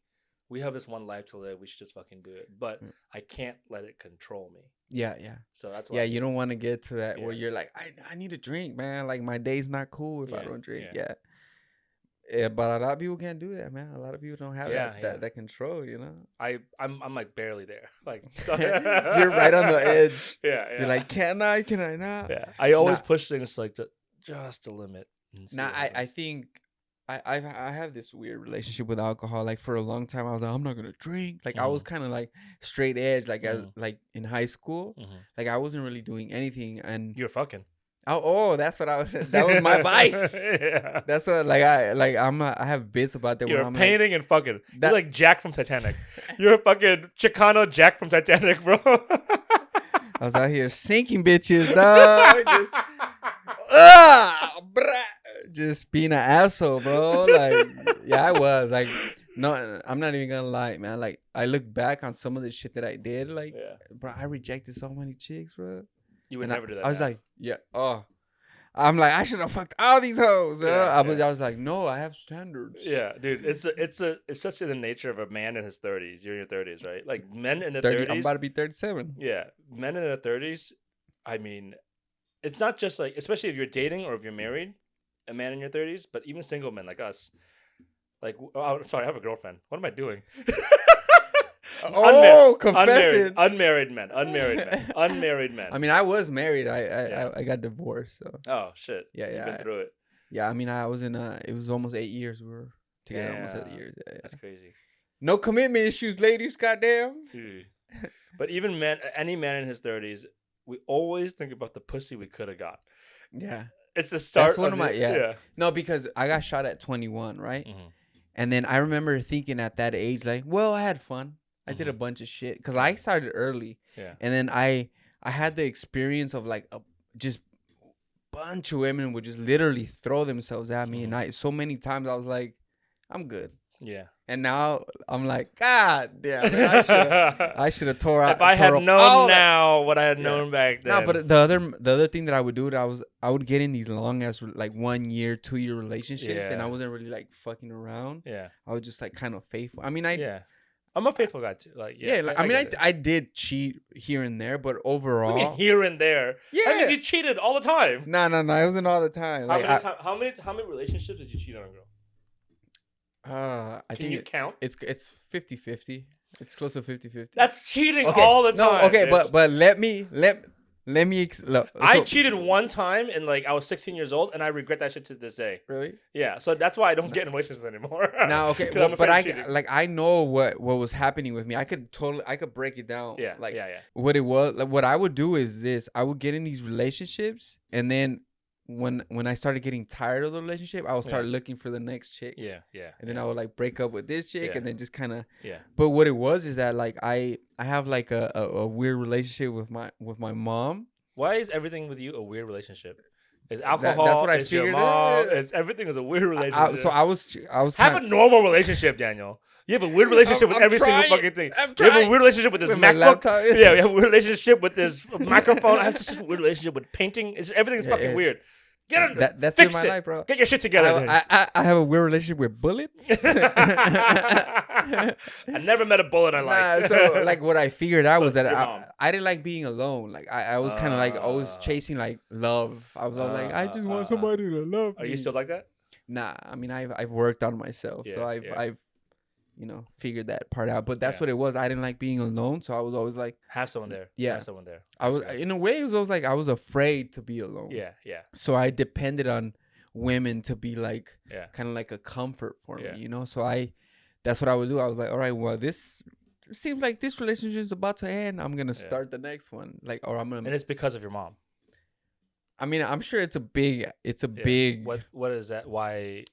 we have this one life to live. We should just fucking do it. But I can't let it control me. Yeah. So that's why. Yeah, you don't want to get to that where you're like, I need a drink, man. Like my day's not cool if I don't drink. Yeah, but a lot of people can't do that, man. A lot of people don't have that control, you know. I'm like barely there. Like so you're right on the edge. Yeah. You're like, can I not? Yeah. I always push things like just a limit. Nah, I think I have this weird relationship with alcohol. Like for a long time, I was like, I'm not gonna drink. Like I was kind of like straight edge. Like as like in high school, like I wasn't really doing anything. And you're fucking. Oh, that's what I was. That was my vice. Yeah. That's what I have bits about that. You're where I'm painting and fucking. You're like Jack from Titanic. You're a fucking Chicano Jack from Titanic, bro. I was out here sinking bitches, dog. Just being an asshole, bro. Like, yeah, I was. Like, no, I'm not even gonna lie, man. Like, I look back on some of the shit that I did. Like, bro, I rejected so many chicks, bro. You would never do that. I was like, I'm like, I should have fucked all these hoes. I was like, no, I have standards. Yeah, dude, it's such in the nature of a man in his 30s. You're in your 30s, right? Like men in their 30s. I'm about to be 37. Yeah, men in their 30s. I mean, it's not just like, especially if you're dating or if you're married, a man in your 30s, but even single men like us. Like, oh, sorry, I have a girlfriend. What am I doing? Confessing. Unmarried men. I mean, I was married. I got divorced. So. Oh shit. Yeah. You've been through it. Yeah, I mean, I was in it was almost 8 years. We were together almost 8 years. Yeah. That's crazy. No commitment issues, ladies. Goddamn. But even any man in his 30s, we always think about the pussy we could have got. Yeah. It's the start. That's one of my No, because I got shot at 21, right? And then I remember thinking at that age, like, well, I had fun. I did a bunch of shit because I started early. Yeah. And then I had the experience of like just bunch of women would just literally throw themselves at me, and so many times I was like, I'm good. Yeah. And now I'm like, God damn, man, I should have tore out. If I had known now what I had known back then. No, but the other thing that I would do, I would get in these long ass like 1 year, 2 year relationships, and I wasn't really like fucking around. Yeah. I was just like kind of faithful. I mean, I'm a faithful guy too. Like, Yeah, like, I mean, I did cheat here and there, but overall, here and there. yeah, That means you cheated all the time. no, it wasn't all the time. Like, How many relationships did you cheat on a girl? I Can think you count? it's 50-50. It's close to 50-50. That's cheating all the time. No, okay, bitch. but let me look. I So, cheated one time and like I was 16 years old and I regret that shit to this day. really. Yeah, so that's why I don't get in relationships anymore. Now, okay, 'Cause I'm but afraid of cheating. I know what was happening with me. I could break it down. Yeah, like yeah. what it was. Like, what I would do is this: I would get in these relationships, and then when I started getting tired of the relationship, I would start looking for the next chick. Yeah. And then I would like break up with this chick, Yeah. and then just kind of. Yeah. But what it was is that like I have like a weird relationship with my mom. Why is everything with you a weird relationship? Is alcohol? That's what I it's your figured. mom. It's everything is a weird relationship. So I was have a normal relationship, Daniel. You have a weird relationship with every single fucking thing. You have a weird relationship with this With my MacBook. laptop. Yeah, we have a weird relationship with this microphone. I have just a weird relationship with painting. Everything's fucking weird. Get it. That's fix in my it. life, bro. Get your shit together. I have a weird relationship with bullets. I never met a bullet I liked. So like what I figured out So was that your mom. I didn't like being alone. Like I was kind of like always chasing like love. I was all like, I just want somebody to love me. Are you still like that? Nah, I mean I've worked on myself, so I've figured that part out. But that's what it was. I didn't like being alone, so I was always like, have someone there. Yeah. Have someone there. I was in a way it was always like I was afraid to be alone. Yeah. So I depended on women to be like Yeah. kind of like a comfort for Yeah. me, you know. So that's what I would do. I was like, all right, well, this seems like this relationship is about to end. I'm gonna start the next one, like, or I'm gonna. And it's because of your mom. I mean, I'm sure it's a big. Big. What is that? Why?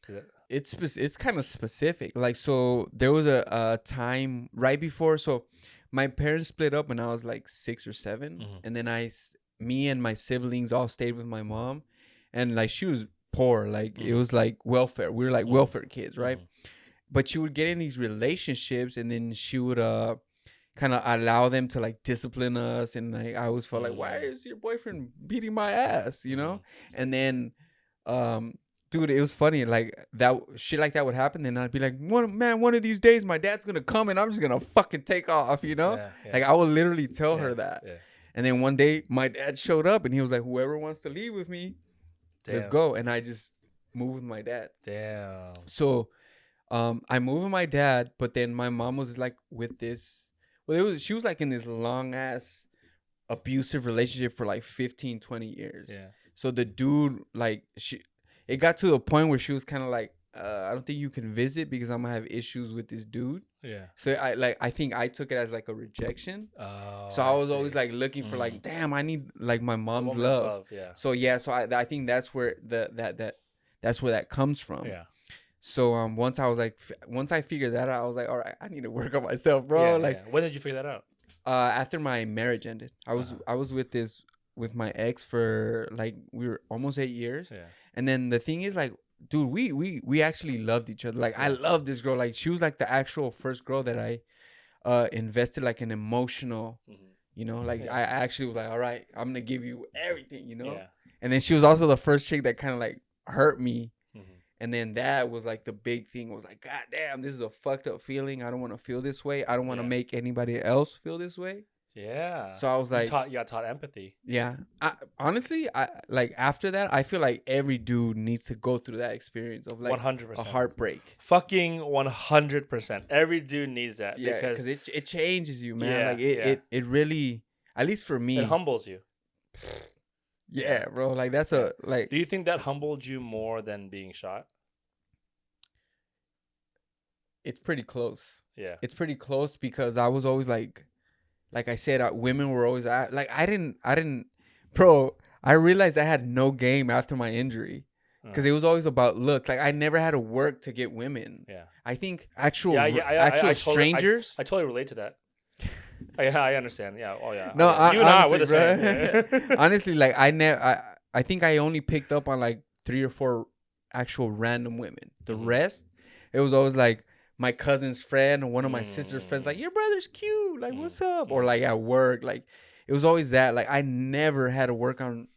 It's kind of specific. Like, so there was a time right before. So my parents split up when I was like 6 or 7, and then me and my siblings all stayed with my mom, and like she was poor. Like it was like welfare. We were like welfare kids, right? But she would get in these relationships, and then she would kind of allow them to like discipline us, and like I always felt like, why is your boyfriend beating my ass, you know? And then dude, it was funny, like that shit like that would happen, and I'd be like, one of these days my dad's gonna come and I'm just gonna fucking take off, you know? Like I would literally tell her that. And then one day my dad showed up and he was like, whoever wants to leave with me, let's go. And I just moved with my dad. Damn. So I moved with my dad, but then my mom was like with this. Well, she was like in this long ass abusive relationship for like 15, 20 years. Yeah. So the dude, like, it got to the point where she was kind of like, I don't think you can visit because I'm gonna have issues with this dude. Yeah. So I think I took it as like a rejection. Oh. So I was always like looking for like, damn, I need like my mom's love. Yeah. So so I think that's where that's where that comes from. Yeah. So once I figured that out, I was like, all right, I need to work on myself, bro. When did you figure that out? After my marriage ended, I was with my ex for like we were almost 8 years. Yeah. And then the thing is, like, dude, we actually loved each other. Like I loved this girl. Like she was like the actual first girl that I invested like an emotional, you know, like I actually was like, all right, I'm gonna give you everything, you know. Yeah. And then she was also the first chick that kind of like hurt me. And then that was like the big thing, was like, God damn, this is a fucked up feeling. I don't want to feel this way. I don't want to make anybody else feel this way. Yeah. So I was like, you got taught empathy. Yeah. Honestly, like after that, I feel like every dude needs to go through that experience of like 100%. a heartbreak. Fucking 100%. Every dude needs that. Yeah, because it changes you, man. Yeah, like it really, at least for me, it humbles you. Yeah, bro. Like that's a like. Do you think that humbled you more than being shot? It's pretty close. Yeah. It's pretty close because I was always like I said, women were always like I didn't, bro. I realized I had no game after my injury because it was always about looks. Like I never had to work to get women. Yeah. I think actual strangers. I totally relate to that. I understand. Yeah. Oh yeah. No, you and I were the same. Bro, honestly, like I think I only picked up on like 3 or 4 actual random women. The rest, it was always like my cousin's friend or one of my sister's friends, like, your brother's cute, like, what's up? Or like at work, like it was always that. Like I never had to work on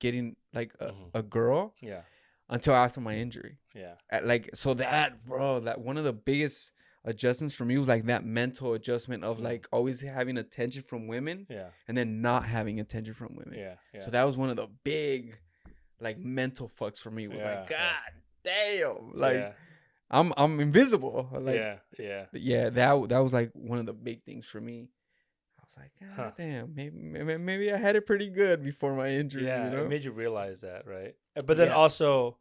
getting like a girl. Yeah. Until after my injury. Yeah. Like so that, bro, that one of the biggest adjustments for me was like that mental adjustment of like always having attention from women, and then not having attention from women. So that was one of the big like mental fucks for me. It was like, God damn, like I'm invisible. Like that was like one of the big things for me. I was like, God damn, maybe I had it pretty good before my injury. Yeah, you know? It made you realize that, right? But then also,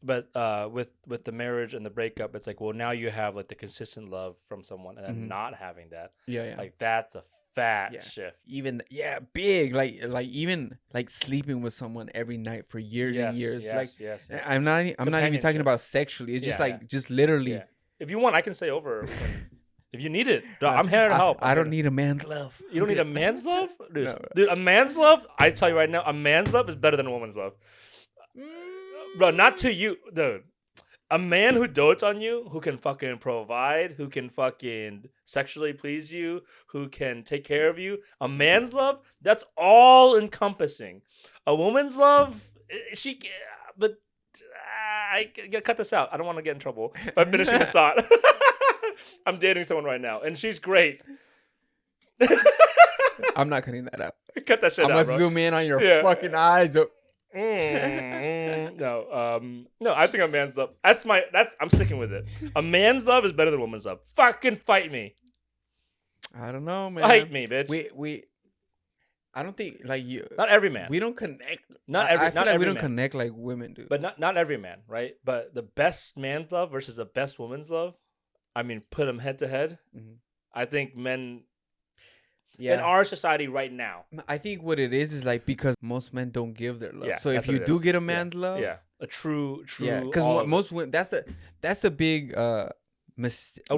with the marriage and the breakup, it's like, well, now you have like the consistent love from someone, and then not having that, like that's a fat shift. Even big, like even like sleeping with someone every night for years and years. I'm not even talking about sexually. It's just like just literally. Yeah. If you want, I can stay over. If you need it, I'm here to help. I don't need a man's love. You don't need a man's love? Dude, a man's love, I tell you right now, a man's love is better than a woman's love. Bro, not to you, dude. A man who dotes on you, who can fucking provide, who can fucking sexually please you, who can take care of you. A man's love, that's all encompassing. A woman's love, but I gotta cut this out. I don't want to get in trouble by finishing this thought. I'm dating someone right now, and she's great. I'm not cutting that out. Cut that shit out, I'm gonna zoom in on your fucking eyes. No, I think a man's love. I'm sticking with it. A man's love is better than a woman's love. Fucking fight me. I don't know, man. Fight me, bitch. We I don't think like you. Not every man. We don't connect. I feel like we don't connect like women do. But not every man, right? But the best man's love versus the best woman's love. I mean, put them head to head. I think men. In our society right now, I think what it is like because most men don't give their love. Yeah, so if you do get a man's love, a true, because most women, that's a big mistake. A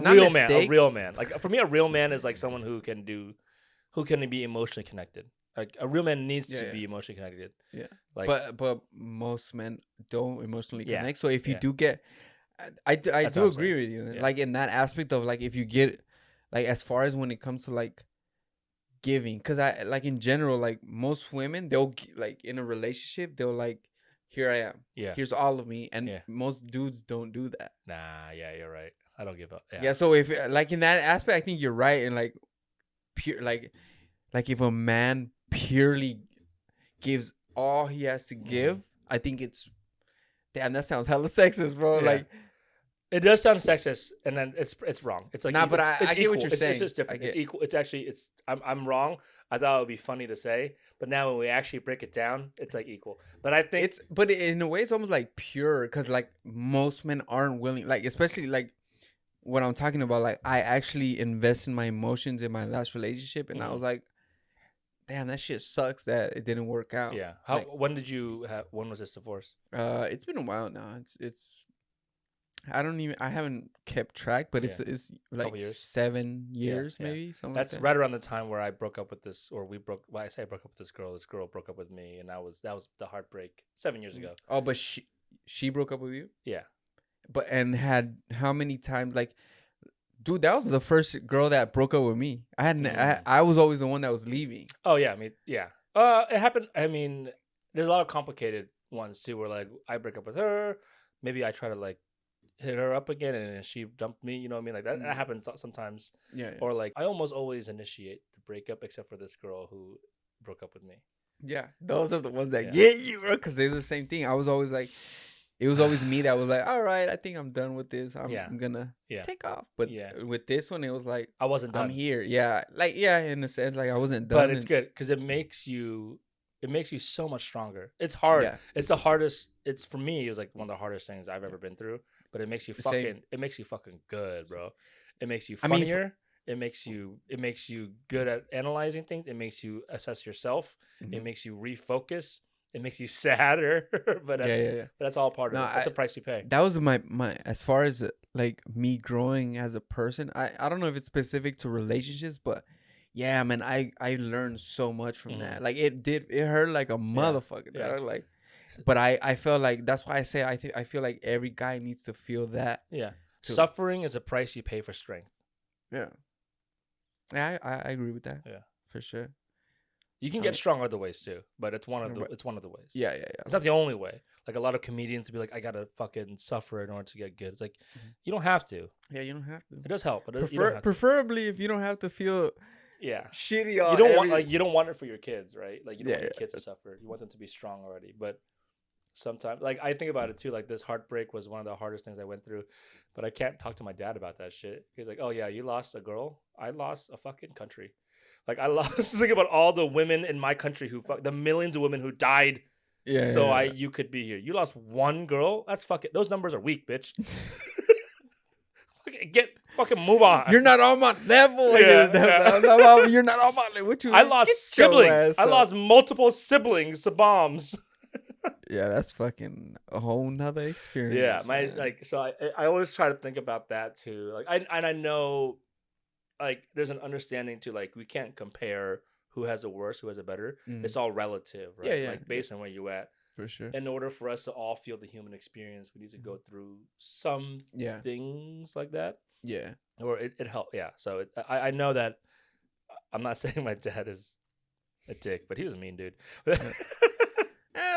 real man. Like for me, a real man is like someone who can be emotionally connected. Like a real man needs to be emotionally connected. Yeah, like but most men don't emotionally connect. So if you do get, I do agree with you. Yeah. Like in that aspect of like if you get, like as far as when it comes to like giving, because I like in general, like most women, they'll like in a relationship, they'll like, here I am, here's all of me, and most dudes don't do that. Nah, you're right. I don't give up. So if like in that aspect, I think you're right, and like pure like if a man purely gives all he has to give, I think it's damn, that sounds hella sexist, bro. Like it does sound sexist, and then it's wrong. It's like but I get what you're saying. It's just different. It's equal. It's actually I'm wrong. I thought it would be funny to say, but now when we actually break it down, it's like equal. But I think but in a way it's almost like pure, because like most men aren't willing, like especially like what I'm talking about. Like I actually invest in my emotions in my last relationship, and I was like, damn, that shit sucks that it didn't work out. Yeah. When was this divorce? It's been a while now. It's I haven't kept track, but it's like 7 years maybe. Something That's like that. right around the time where I broke up with this, or we broke. Well, I say I broke up with this girl. This girl broke up with me, and that was the heartbreak 7 years ago. Oh, but she broke up with you? Yeah. But and had how many times? Like, dude, that was the first girl that broke up with me. I was always the one that was leaving. Oh yeah, I mean it happened. I mean, there's a lot of complicated ones too, where like I break up with her, maybe I try to like hit her up again, and then she dumped me. You know what I mean? Like that happens sometimes. Yeah. Or like I almost always initiate the breakup, except for this girl who broke up with me. Yeah, those are the ones that get you, bro. Because it's the same thing. I was always like, it was always me that was like, all right, I think I'm done with this. I'm gonna take off. But with this one, it was like I wasn't done. I'm here. Yeah, like in a sense, like I wasn't done. But it's good because it makes you so much stronger. It's hard. Yeah. It's the hardest. It's for me. It was like one of the hardest things I've ever been through. But it makes you fucking good, bro. It makes you funnier. It makes you good at analyzing things. It makes you assess yourself. It makes you refocus. It makes you sadder. But that's all part of it. That's a price you pay. That was my as far as like me growing as a person. I don't know if it's specific to relationships, but yeah, man, I learned so much from that. Like it hurt like a motherfucker. Yeah. Like. But I felt like that's why I say I feel like every guy needs to feel that. Yeah, suffering is a price you pay for strength. Yeah, I agree with that. Yeah, for sure. You can get strong other ways too, but it's one of the ways. Yeah. It's not the only way. Like a lot of comedians be like, I gotta fucking suffer in order to get good. It's like, you don't have to. Yeah, you don't have to. It does help, but you don't have to. Preferably if you don't have to feel shitty. You don't want you don't want it for your kids, right? Like you don't want your kids to suffer. You want them to be strong already. But sometimes, like I think about it too. Like this heartbreak was one of the hardest things I went through, but I can't talk to my dad about that shit. He's like, oh yeah, you lost a girl. I lost a fucking country. Like I lost. Think about all the women in my country the millions of women who died. Yeah. So you could be here. You lost one girl. That's fucking. Those numbers are weak, bitch. Fucking move on. You're not on my level. You're not on my level. I lost siblings. I lost multiple siblings to bombs. Yeah, that's fucking a whole nother experience. Yeah, so I always try to think about that too. Like I know, like there's an understanding to like we can't compare who has a worse, who has a better. It's all relative, right? Like based on where you at. For sure. In order for us to all feel the human experience, we need to go through some things like that. Yeah. Or it helped. Yeah. So I know that I'm not saying my dad is a dick, but he was a mean dude.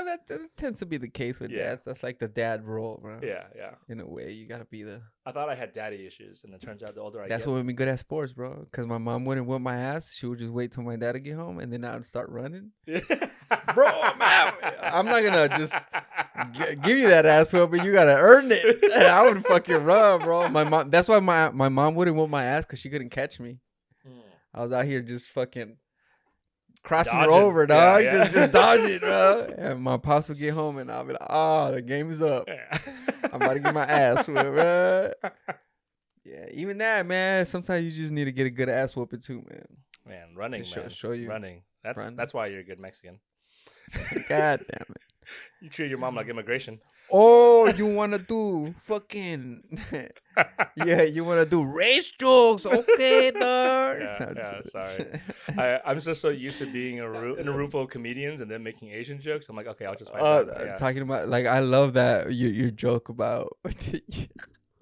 That tends to be the case with dads. That's like the dad role, bro. Yeah. In a way, you gotta be the. I thought I had daddy issues, and it turns out the older I get. That's what made me good at sports, bro. Because my mom wouldn't whip my ass. She would just wait till my dad to get home, and then I would start running. Bro, man, I'm not gonna just give you that ass whip, but you gotta earn it. And I would fucking run, bro. My mom. That's why my mom wouldn't whip my ass because she couldn't catch me. I was out here just fucking. Crossing her over, dog. Just dodge it, bro. And my pops will get home, and I'll be like, "Oh, the game is up. I'm about to get my ass whipped, bro." Yeah, even that, man. Sometimes you just need to get a good ass whooping too, man. Man, running, man. Show you running. That's why you're a good Mexican. God damn it. You treat your mom like immigration. Oh, you want to do fucking... you want to do race jokes. Okay, dog. Sorry. I'm just so used to being in a room full of comedians and then making Asian jokes. I'm like, okay, I'll just find out. Talking about, like, I love that your joke about...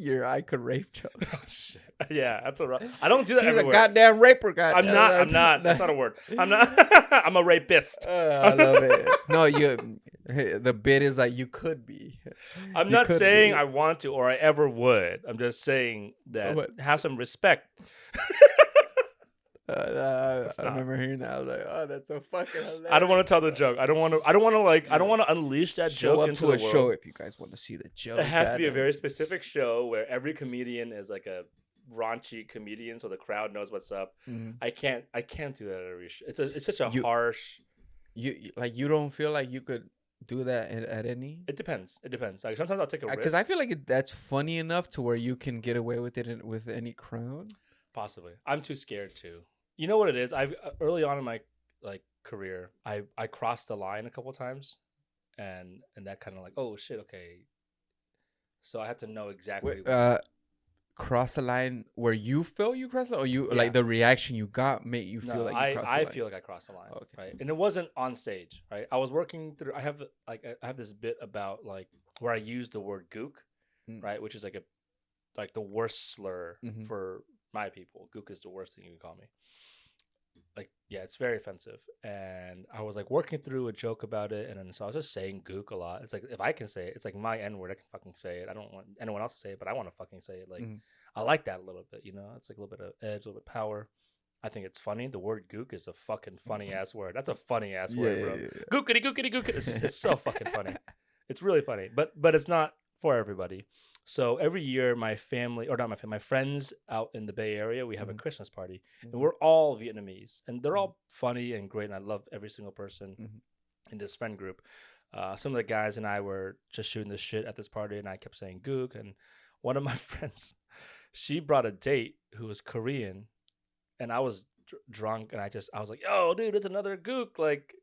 I could rape joke. Oh, shit. Yeah, that's all right. I don't do that He's everywhere. a goddamn raper, goddamn. I'm not. That's not a word. I'm not. I'm a rapist. I love it. No, the bit is like you could be. I'm not saying I want to or I ever would. I'm just saying that have some respect. I remember hearing that. I was like, "Oh, that's so fucking hilarious." I don't want to tell the joke. I don't want to unleash that joke into the world. Show if you guys want to see the joke. It has to be a very specific show where every comedian is like a raunchy comedian, so the crowd knows what's up. Mm-hmm. I can't do that at every show. It's such a harsh. You don't feel like you could do that at any. It depends. Like sometimes I'll take a risk because I feel like that's funny enough to where you can get away with it with any crowd. Possibly, I'm too scared to. You know what it is? I've early on in my career, I crossed the line a couple times, and that kind of like, oh shit, okay. So I had to know exactly. Cross the line where you feel you crossed the line, or like the reaction you got made you feel like you crossed the line? I feel like I crossed the line, right? And it wasn't on stage, right? I was working through. I have this bit about like where I use the word gook, right, which is like the worst slur for my people. Gook is the worst thing you can call me. Like, yeah, it's very offensive. And I was like working through a joke about it. And then so I was just saying gook a lot. It's like, if I can say it, it's like my N word. I can fucking say it. I don't want anyone else to say it, but I want to fucking say it. Like, I like that a little bit, you know? It's like a little bit of edge, a little bit of power. I think it's funny. The word gook is a fucking funny ass word. That's a funny ass word, bro. Gookity, gookity, gookity. It's so fucking funny. It's really funny. But it's not for everybody. So every year, my friends out in the Bay Area, we have a Christmas party, and we're all Vietnamese, and they're all funny and great, and I love every single person in this friend group. Some of the guys and I were just shooting this shit at this party, and I kept saying gook, and one of my friends, she brought a date who was Korean, and I was drunk, and I was like, yo, dude, it's another gook, like,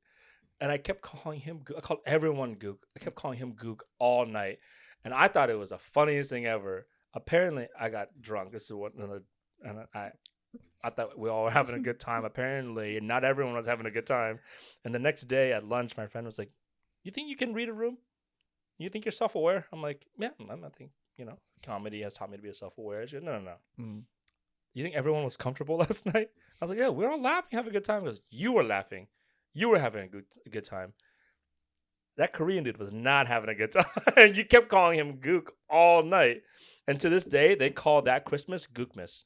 and I kept calling him gook. I called everyone gook. I kept calling him gook all night. And I thought it was the funniest thing ever. Apparently, I got drunk. This is what, and I thought we all were having a good time. Apparently, not everyone was having a good time. And the next day at lunch, my friend was like, "You think you can read a room? You think you're self-aware?" I'm like, "Yeah, I think comedy has taught me to be self-aware." She said, No. You think everyone was comfortable last night? I was like, "Yeah, we were all laughing, having a good time." Because you were laughing, you were having a good time. that Korean dude was not having a good time. And you kept calling him Gook all night. And to this day, they call that Christmas Gookmas.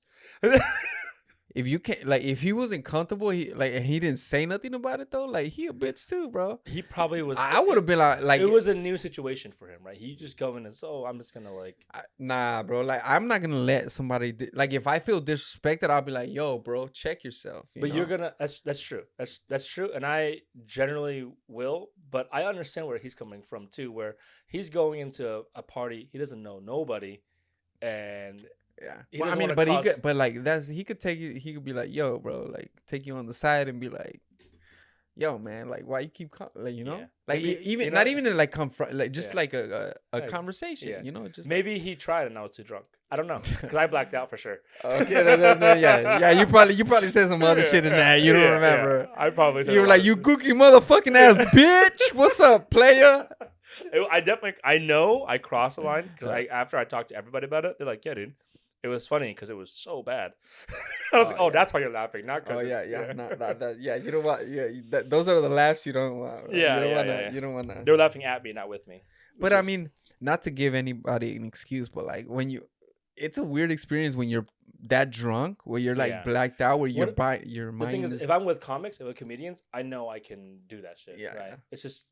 If you can't, like, if he wasn't comfortable, and he didn't say nothing about it though, like, he a bitch too, bro. He probably was. I would have been like, it was a new situation for him, right? He just going and I'm just gonna like. nah, bro. Like, I'm not gonna let somebody like, if I feel disrespected, I'll be like, yo, bro, check yourself. You're gonna. That's true. That's true. And I generally will, but I understand where he's coming from too. Where he's going into a party, he doesn't know nobody, and. Yeah. He Well, I mean, but he could take you. He could be like, "Yo, bro," like take you on the side and be like, "Yo, man, like why you keep like Yeah. like Maybe, even not even like confront, like just Yeah. like a Like, conversation, yeah. just Maybe he tried and I was too drunk. I don't know because I blacked out for sure. okay, then, yeah. You probably said some other shit in there. You don't remember. Yeah. I probably said You were like, "You gooky motherfucking ass bitch. What's up, player?" I know I crossed the line because after I talked to everybody about it, they're like, "Yeah, dude." It was funny because it was so bad. I was like, "Oh, that's why you're laughing, not because." Oh yeah. Not that. Yeah, you don't want. Yeah, those are the laughs you don't want. Right? Yeah, You don't want to. They were laughing at me, not with me. But I mean, not to give anybody an excuse, but like it's a weird experience when you're that drunk, where you're like blacked out, where your mind. The thing is, if I'm with comics, if I'm with comedians, I know I can do that shit. Yeah, right. yeah. It's just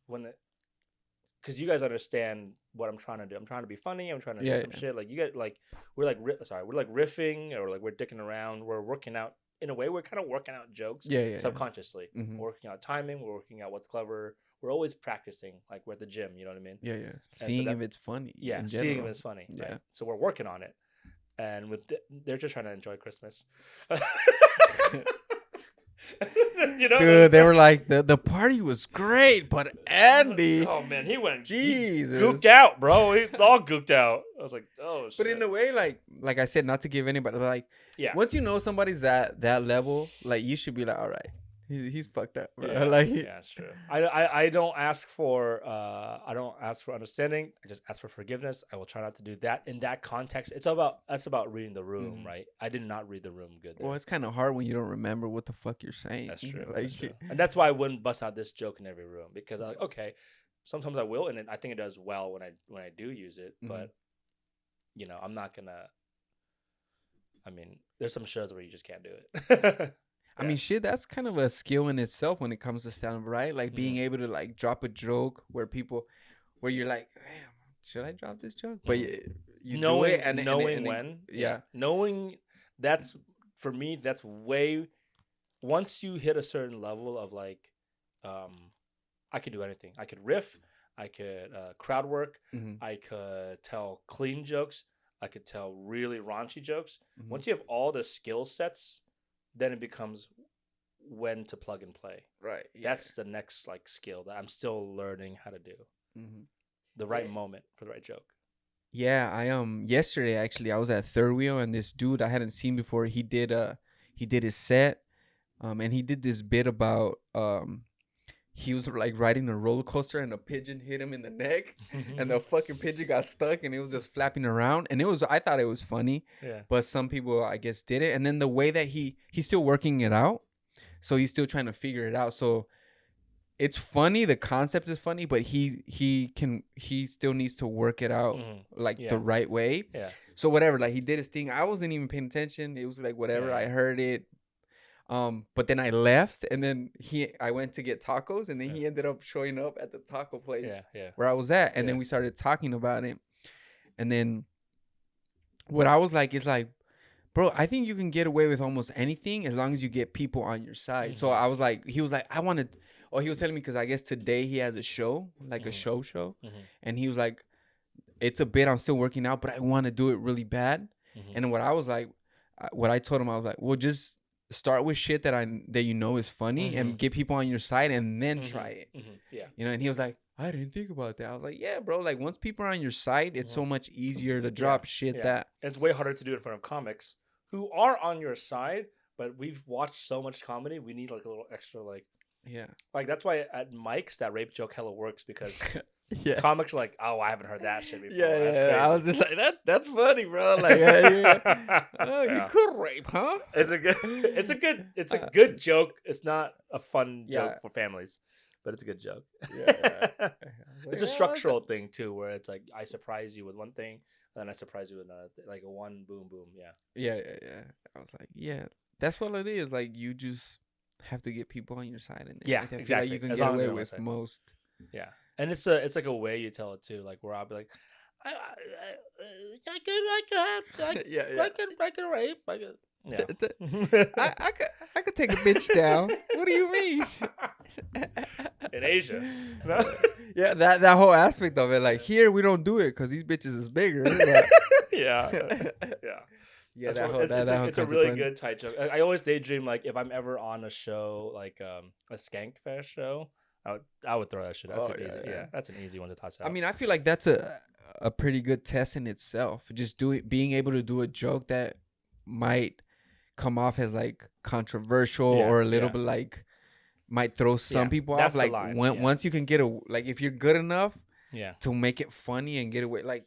because you guys understand what I'm trying to do. I'm trying to be funny. I'm trying to say some shit. Like you get like we're like riffing or like we're dicking around. We're working out in a way. We're kind of working out jokes. Subconsciously. Mm-hmm. We're working out timing. We're working out what's clever. We're always practicing. Like we're at the gym. You know what I mean? Yeah. Seeing if it's funny. Yeah, seeing if it's funny. Yeah. Right? So we're working on it, and they're just trying to enjoy Christmas. Dude, they were like the party was great, but Andy, oh man, he went Jesus, gooked out, bro. He all gooked out. I was like, oh shit. But in a way, like I said, not to give anybody, like, once you know somebody's that level, like you should be like, all right, he's fucked up, bro. Yeah, like, it's true. I don't ask for understanding. I just ask for forgiveness. I will try not to do that in that context. That's about reading the room, right? I did not read the room good there. Well, it's kind of hard when you don't remember what the fuck you're saying. That's true. Like, that's true. And that's why I wouldn't bust out this joke in every room, because I'm like, okay, sometimes I will, and I think it does well when I do use it. But I'm not gonna. I mean, there's some shows where you just can't do it. I mean, shit, that's kind of a skill in itself when it comes to stand-up, right? Like being able to like drop a joke where you're like, damn, should I drop this joke? But you know it, and knowing when, knowing that's for me. That's way once you hit a certain level of like, I could do anything. I could riff. I could crowd work. Mm-hmm. I could tell clean jokes. I could tell really raunchy jokes. Mm-hmm. Once you have all the skill sets, then it becomes when to plug and play. Right. Yeah. That's the next like skill that I'm still learning how to do. Mm-hmm. The right moment for the right joke. Yeah, I yesterday actually I was at Third Wheel, and this dude I hadn't seen before, he did his set, and he did this bit about he was like riding a roller coaster and a pigeon hit him in the neck and the fucking pigeon got stuck and it was just flapping around, and I thought it was funny. Yeah. But some people I guess did it, and then the way that he's still working it out, so he's still trying to figure it out. So it's funny, the concept is funny, but he still needs to work it out the right way. Yeah. So whatever, like he did his thing. I wasn't even paying attention. It was like whatever. Yeah. I heard it. But then I left, and then I went to get tacos, and then he ended up showing up at the taco place where I was at, and then we started talking about it. And then what I was like is like, bro, I think you can get away with almost anything as long as you get people on your side. Mm-hmm. So I was like, he was like, I wanted. Oh, he was telling me because I guess today he has a show, like a show, and he was like, it's a bit I'm still working out, but I want to do it really bad. Mm-hmm. And what I was like, what I told him, I was like, well, just start with shit that you know is funny and get people on your side and then try it. Mm-hmm. Yeah. You know, and he was like, I didn't think about that. I was like, yeah, bro, like once people are on your side, it's so much easier to drop shit that. And it's way harder to do in front of comics who are on your side, but we've watched so much comedy, we need like a little extra like. Yeah. Like that's why at Mike's that rape joke hella works, because comics are like, oh, I haven't heard that shit before. Yeah. I was just like, that's funny, bro. Like, you could rape, huh? It's a good joke. It's not a fun joke for families, but it's a good joke. Yeah. It's a structural thing too, where it's like I surprise you with one thing, and then I surprise you with another, like a one boom boom. Yeah. Yeah. I was like, yeah, that's what it is. Like you just have to get people on your side, and Yeah, I feel exactly. like you can As get long as away they're on my with side. most. Yeah, and it's like a way you tell it too, like where I'll be like, I can rape, I can. Yeah. I could take a bitch down. What do you mean? In Asia. No? Yeah, that whole aspect of it. Like here we don't do it because these bitches is bigger. But Yeah. yeah, It's a really good tight joke. I always daydream like if I'm ever on a show like a Skank Fest show, I would throw that shit. That's that's an easy one to toss out. I mean, I feel like that's a pretty good test in itself. Just being able to do a joke that might come off as like controversial or a little bit like might throw some people off. Like once you can get like if you're good enough to make it funny and get away, like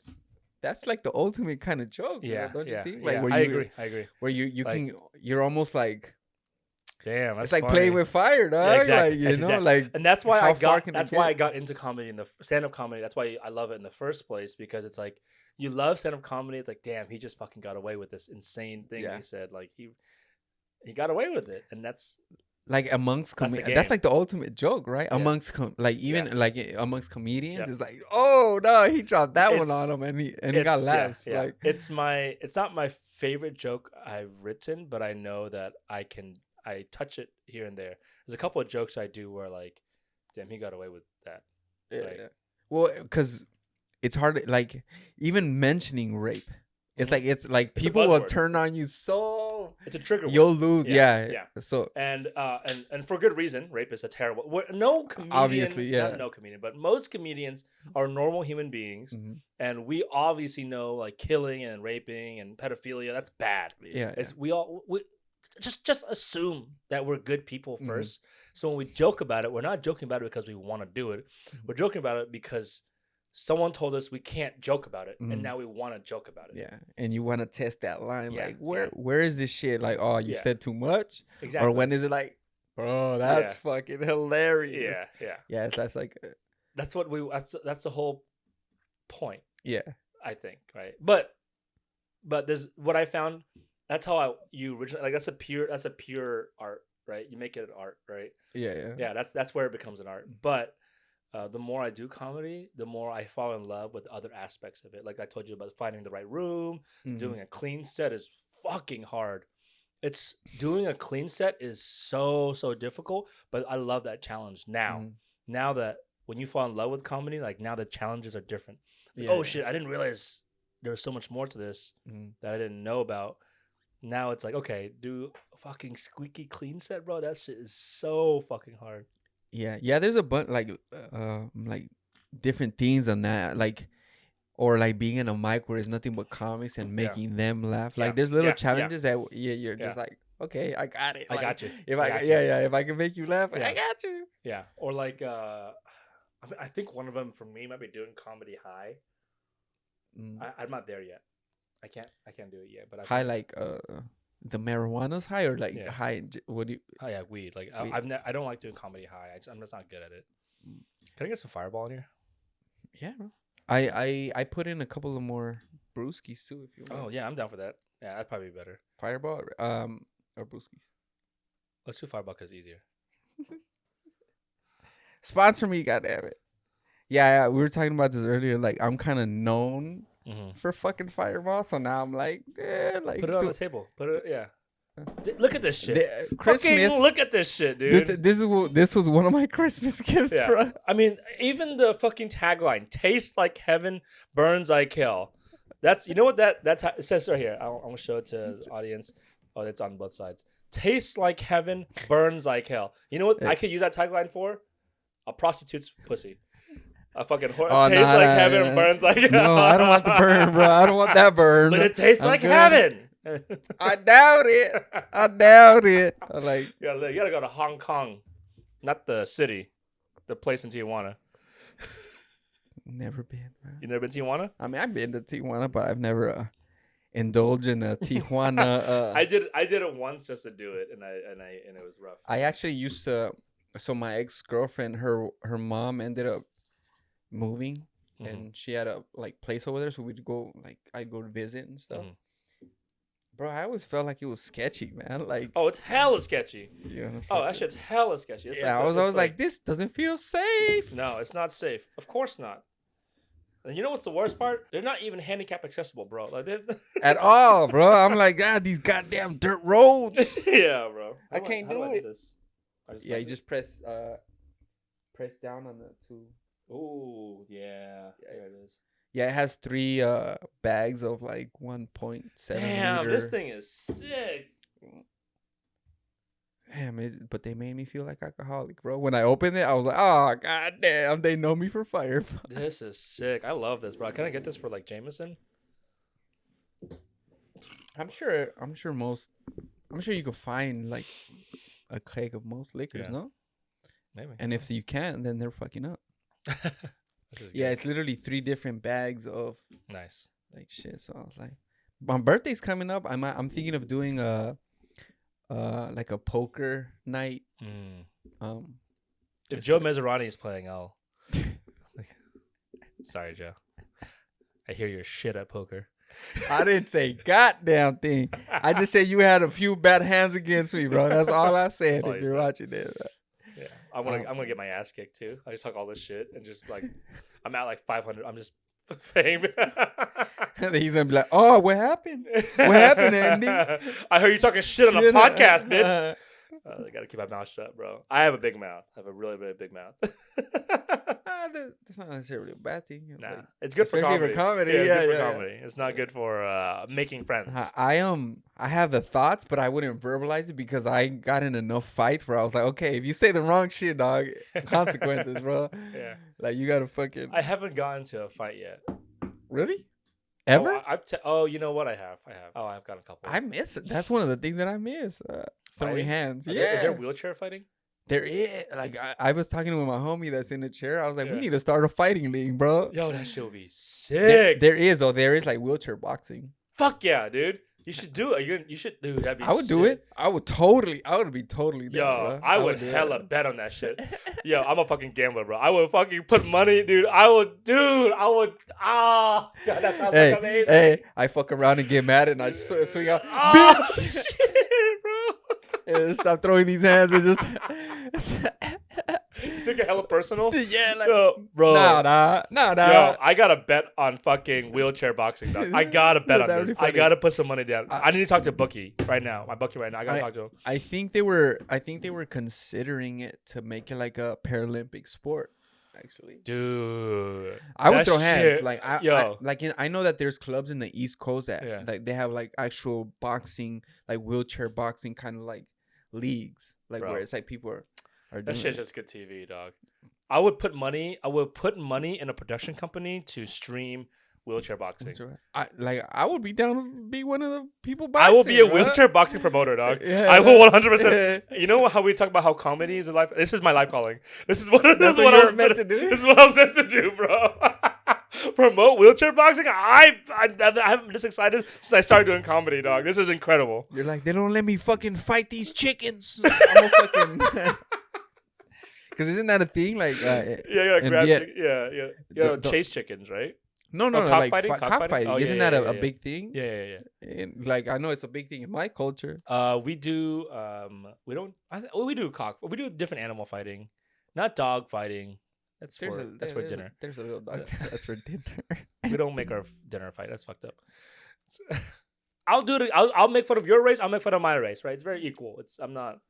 that's like the ultimate kind of joke. Don't you think? Like where I agree. Where you like, you're almost like, damn, that's it's like funny. playing with fire, dog. Yeah, exactly. Like you know, like, and that's why I got into comedy in the stand-up comedy. That's why I love it in the first place, because it's like you love stand-up comedy. It's like, damn, he just fucking got away with this insane thing he said. Like he got away with it, and that's like amongst that's like the ultimate joke, right? Yeah. Amongst like amongst comedians, it's like, oh no, he dropped that one on him, and he got laughs. Yeah. Like it's not my favorite joke I've written, but I know that I touch it here and there. There's a couple of jokes I do where like, damn, he got away with that. Yeah. Well, because it's hard to, like, even mentioning rape. It's like people will turn on you so it's a trigger word. You'll lose. Yeah. So and for good reason, rape is a terrible. No comedian, obviously, not no comedian, but most comedians are normal human beings, and we obviously know like killing and raping and pedophilia, that's bad. We just assume that we're good people first. So when we joke about it, we're not joking about it because we want to do it. We're joking about it because someone told us we can't joke about it, and now we want to joke about it. Yeah, and you want to test that line, like where is this shit? Like, oh, you said too much, or when is it like, bro, that's fucking hilarious. Yeah. That's like, that's what that's the whole point. Yeah, I think, right, but there's what I found. That's how you originally, like, that's a pure art, right? You make it an art, right? Yeah. That's where it becomes an art, but. The more I do comedy, the more I fall in love with other aspects of it. Like I told you about finding the right room, doing a clean set is fucking hard. Doing a clean set is so difficult, but I love that challenge now. Now that when you fall in love with comedy, like now the challenges are different. Like, oh shit, I didn't realize there was so much more to this that I didn't know about. Now it's like, okay, do a fucking squeaky clean set, bro. That shit is so fucking hard. Yeah. There's a bunch like different themes on that, like, or like being in a mic where it's nothing but comics and making them laugh. Like there's little challenges that you're just like, okay, I got it. I got you. If if I can make you laugh, I got you. Yeah. Or like, I think one of them for me might be doing comedy high. I'm not there yet. I can't do it yet. But high like the marijuana's high, or like high? What do you? Oh yeah, weed. Like weed. I don't like doing comedy high. I'm just not good at it. Can I get some Fireball in here? Yeah, bro. I put in a couple of more brewskis too, if you want. Oh yeah, I'm down for that. Yeah, that'd probably be better. Fireball, or brewskis. Let's do Fireball because it's easier. Sponsor me, goddammit. Yeah, we were talking about this earlier. Like I'm kind of known for fucking Fireball, so now I'm like, like put it on the table. Look at this shit. Christmas. Fucking look at this shit, dude. This was one of my Christmas gifts, bro. I mean, even the fucking tagline, "Tastes like heaven, burns like hell." That's, you know what it says right here. I'm gonna show it to the audience. Oh, it's on both sides. Tastes like heaven, burns like hell. You know what I could use that tagline for? A prostitute's pussy. A fucking tastes like heaven, burns like hell. No, I don't want the burn, bro. I don't want that burn. But it tastes like heaven. I doubt it. I'm like, you gotta go to Hong Kong, not the city, the place in Tijuana. Never been, bro. You never been to Tijuana? I mean, I've been to Tijuana, but I've never indulged in a Tijuana. I did it once just to do it, and it was rough. I actually used to so my ex-girlfriend, her mom ended up moving, and she had a like place over there, so we'd go like I'd go to visit and stuff. Bro, I always felt like it was sketchy, man. Like, oh, it's hella sketchy. Yeah, oh, that shit's hella sketchy. It's yeah, like I was always like, this doesn't feel safe. No, it's not safe. Of course not. And you know what's the worst part? They're not even handicap accessible, bro. Like At all, bro. I'm like, God, these goddamn dirt roads. Yeah, bro. I can't do it. Yeah, you just press down on the two. Oh, yeah. There it is. Yeah, it has 3 bags of like 1.7 Damn, liter. this thing is sick. Damn, but they made me feel like alcoholic, bro. When I opened it, I was like, oh, god damn, they know me for fire. This is sick. I love this, bro. Can I get this for like Jameson? I'm sure you could find like a keg of most liquors, no? Maybe. And if you can't, then they're fucking up. Yeah, it's literally 3 different bags of nice like shit. So I was like, my birthday's coming up. I'm thinking of doing like a poker night. If Joe Mezzarani is playing, I'll. Sorry, Joe. I hear you're shit at poker. I didn't say goddamn thing. I just said you had a few bad hands against me, bro. That's all I said. If you're watching this. Yeah, I'm gonna get my ass kicked too. I just talk all this shit and just like I'm at like 500. I'm just fame. He's gonna be like, "Oh, what happened? What happened, Andy? I heard you talking shit on a podcast, bitch." I gotta keep my mouth shut, bro. I have a big mouth. I have a really, really big mouth. That's not necessarily a bad thing. Nah, like, it's good for comedy. Yeah, it's good for comedy. It's not good for making friends. I have the thoughts, but I wouldn't verbalize it because I got in enough fights where I was like, okay, if you say the wrong shit, dog, consequences, bro. Yeah, like you gotta fucking. I haven't gotten to a fight yet. Really? Ever? You know what? I have. Oh, I've got a couple. I miss it. That's one of the things that I miss. Throwing hands. Is there wheelchair fighting? There is. Like I was talking with my homie that's in the chair. I was like, we need to start a fighting league, bro. Yo, that shit would be sick. There is like wheelchair boxing. Fuck yeah, dude. You should do it. You should, dude. That'd be. I would do it. I would be totally. Down, yo, bro. I would hella bet on that shit. Yo, I'm a fucking gambler, bro. I would fucking put money, dude. I would. God, that sounds like amazing. Hey, I fuck around and get mad and I swing out. Oh, bitch, shit, bro. Yeah, stop throwing these hands and just. Took it hella personal. Yeah, like, bro. Nah. Yo, I gotta bet on fucking wheelchair boxing, dog. I gotta bet on this. I gotta put some money down. I need to talk to Bookie right now. My Bookie right now. I gotta talk to him. I think they were considering it to make it like a Paralympic sport. Actually, dude, I would throw hands. Shit. Like I know that there's clubs in the East Coast that like they have like actual boxing, like wheelchair boxing kind of like leagues, like where it's like people are that shit's just good TV, dog. I would put money in a production company to stream wheelchair boxing. I would be down to be one of the people boxing. I will be a wheelchair boxing promoter, dog. Yeah. I will 100%. You know how we talk about how comedy is a life? This is my life calling. This is what I was meant to do. This is what I was meant to do, bro. Promote wheelchair boxing. I'm just excited since I started doing comedy, dog. This is incredible. You're like, they don't let me fucking fight these chickens. I'm a fucking. Because isn't that a thing? Like, chase chickens, right? No, cockfighting. Cockfighting. Oh, isn't that a big thing? Yeah. And, like, I know it's a big thing in my culture. We do. We don't. We do We do different animal fighting, not dog fighting. That's for dinner. There's a little dog. That's for dinner. We don't make our dinner fight. That's fucked up. I'll do it. I'll make fun of your race. I'll make fun of my race. Right? It's very equal. I'm not.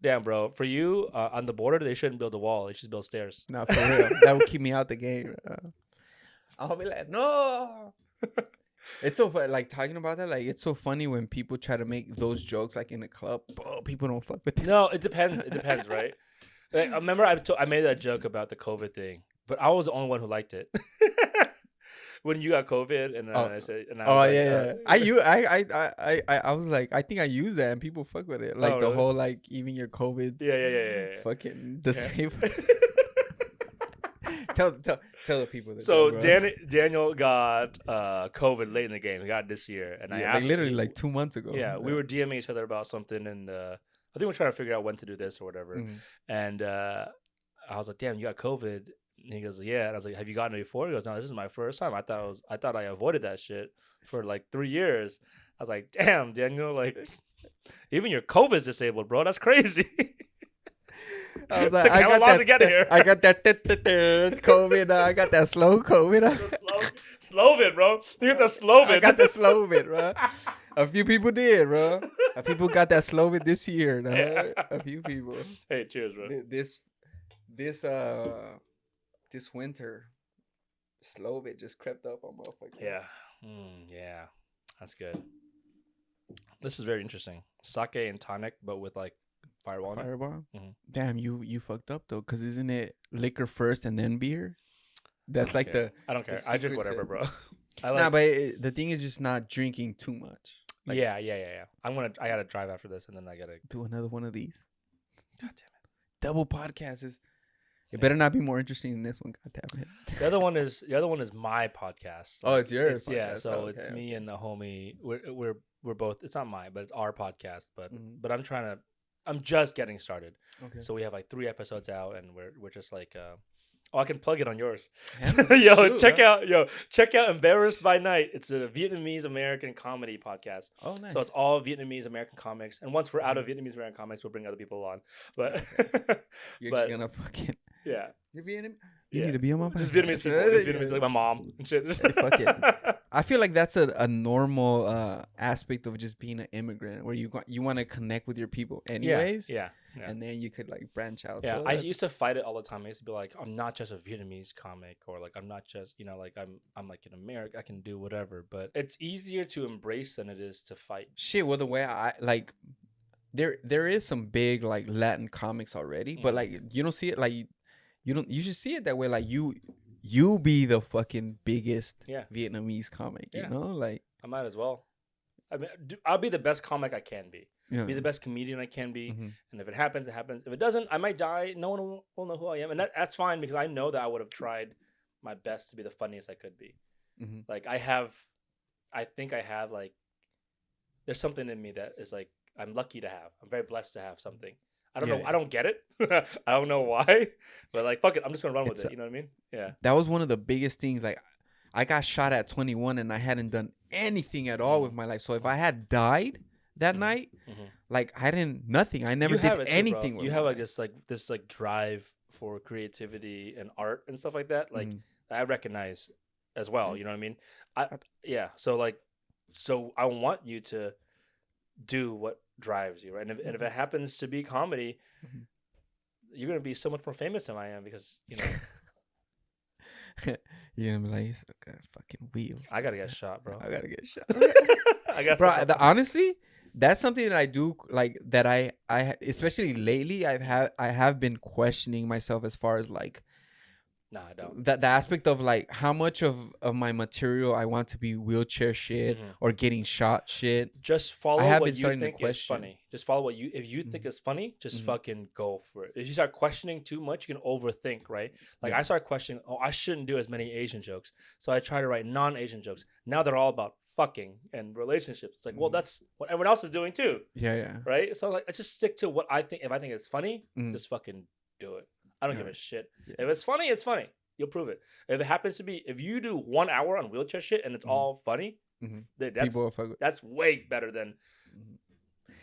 Damn, bro. For you, on the border, they shouldn't build a wall. They should build stairs. No, for real. That would keep me out the game. I'll be like, no. It's so funny, like, talking about that. Like, it's so funny when people try to make those jokes, like, in a club. Bro, people don't fuck with it. No, it depends. It depends, right? Like, I remember I made that joke about the COVID thing, but I was the only one who liked it. When you got COVID, and then I said, and I was like, I think I used that, and people fuck with it, like the really? whole like even your COVID, yeah. fucking disable. Tell the people that. So Daniel got COVID late in the game. He got it this year, and I asked literally like 2 months ago. Yeah, we were DMing each other about something, and I think we're trying to figure out when to do this or whatever. Mhm. And I was like, damn, you got COVID. And he goes, yeah. And I was like, have you gotten it before? He goes, no, this is my first time. I thought I avoided that shit for like 3 years. I was like, damn, Daniel, like even your COVID's disabled, bro. That's crazy. I was like, Took hella long to get here. I got that COVID. I got that slow COVID. Slow bit, bro. You got the slow bit. I got the slow bit, bro. A few people did, bro. A few people got that slow bit this year. No? Yeah. A few people. Hey, cheers, bro. This winter, slow bit just crept up on motherfuckers. Yeah. Yeah. That's good. This is very interesting. Sake and tonic, but with like fireball. Fireball. Mm-hmm. Damn, you fucked up though, cause isn't it liquor first and then beer? That's like the. I don't care. I drink whatever, bro. But the thing is just not drinking too much. Like, yeah. I gotta drive after this, and then I gotta do another one of these. God damn it! Double podcasts is. It better not be more interesting than this one. God damn it. The other one is my podcast. Oh, it's yours. Yeah, so it's me and the homie. We're both. It's not mine, but it's our podcast. But I'm just getting started. Okay. So we have like 3 episodes out, and we're just like. I can plug it on yours. Check out Embarrassed by Night. It's a Vietnamese American comedy podcast. Oh, nice. So it's all Vietnamese American comics. And once we're out of Vietnamese American comics, we'll bring other people on. But you're just gonna fucking You're Vietnamese. You need to be on my podcast. Just Vietnamese people. Just Vietnamese, like my mom and shit. Fuck it. I feel like that's a normal aspect of just being an immigrant, where you want to connect with your people anyways. Yeah. And then you could like branch out. Yeah, so I used to fight it all the time. I used to be like, I'm not just a Vietnamese comic, or like I'm not just, like I'm like an American. I can do whatever. But it's easier to embrace than it is to fight. Shit, well, the way I like, there is some big like Latin comics already, but like you don't see it like you should see it that way. Like you be the fucking biggest Vietnamese comic. You know, like I might as well. I mean, I'll be the best comic I can be. Yeah. Be the best comedian I can be. Mm-hmm. And if it happens, it happens. If it doesn't, I might die. No one will know who I am. And that's fine, because I know that I would have tried my best to be the funniest I could be. Mm-hmm. Like I think I have like, there's something in me that is like, I'm lucky to have. I'm very blessed to have something. I don't know. Yeah. I don't get it. I don't know why. But like, fuck it. I'm just going to run with it. You know what I mean? Yeah. That was one of the biggest things. Like, I got shot at 21 and I hadn't done anything at all with my life. So if I had died that night, like I never did anything with you have like this drive for creativity and art and stuff like that. Like I recognize as well. You know what I mean? So I want you to do what drives you, right? And if it happens to be comedy, you're gonna be so much more famous than I am, because you're gonna be like, okay, fucking wheels. I gotta get shot, bro. I gotta get shot. Honestly, that's something that I do like, that I especially lately I have been questioning myself as far as like, no, I don't. The aspect of like how much of my material I want to be wheelchair shit or getting shot shit. Just follow what you think is funny. Just follow what if you think is funny, just fucking go for it. If you start questioning too much, you can overthink, right? Like I start questioning, I shouldn't do as many Asian jokes. So I try to write non-Asian jokes. Now they're all about fucking and relationships. It's like, well, that's what everyone else is doing too. Yeah. Right? So like I just stick to what I think. If I think it's funny, just fucking do it. I don't give a shit. Yeah. If it's funny, it's funny. You'll prove it. If it happens to be, if you do 1 hour on wheelchair shit and it's all funny, that's way better than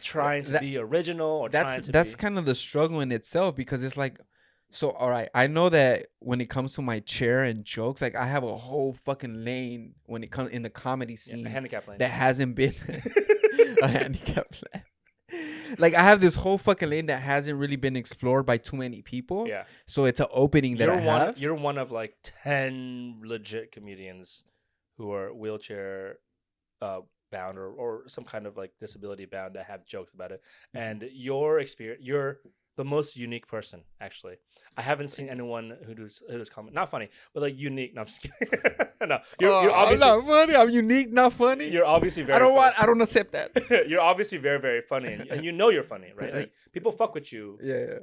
trying to be original or that's kind of the struggle in itself, because it's like, so all right, I know that when it comes to my chair and jokes, like I have a whole fucking lane when it comes in the comedy scene, a handicap lane that hasn't been a handicap lane. Like I have this whole fucking lane that hasn't really been explored by too many people. Yeah. So it's an opening that You're one of like 10 legit comedians who are wheelchair bound or some kind of like disability bound that have jokes about it. And your experience, you're the most unique person, actually. I haven't seen anyone who does comedy. Not funny, but like unique. No, I'm just kidding. No, you're obviously I'm not funny. I'm unique, not funny. You're obviously very. I don't accept that. You're obviously very, very funny, and you know you're funny, right? Like people fuck with you. Yeah.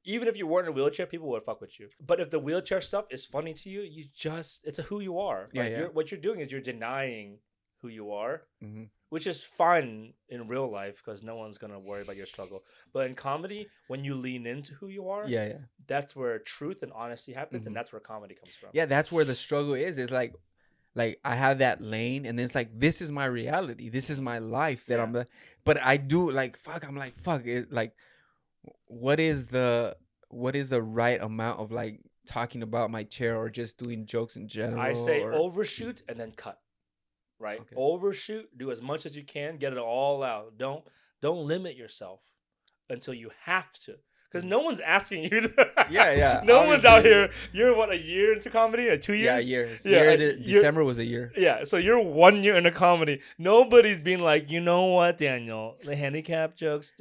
Even if you weren't in a wheelchair, people would fuck with you. But if the wheelchair stuff is funny to you, it's who you are. Like, what you're doing is you're denying who you are, which is fun in real life because no one's gonna worry about your struggle. But in comedy, when you lean into who you are, Yeah, yeah. that's where truth and honesty happens, and Mhm. that's where comedy comes from. Yeah, that's where the struggle is. It's like I have that lane, and then it's like this is my reality. This is my life that Yeah. I'm the. But I do like fuck. I'm like fuck. It like, what is the right amount of like talking about my chair or just doing jokes in general? I say or, overshoot and then cut. Right? Okay. Overshoot, do as much as you can, get it all out. Don't limit yourself until you have to. Because no one's asking you to. Yeah. No one's out obviously. here. You're what, a year into comedy? Or 2 Yeah, a years? year. Yeah, December was a year. Yeah, so you're 1 year into comedy. Nobody's being like, you know what, Daniel, the handicap jokes,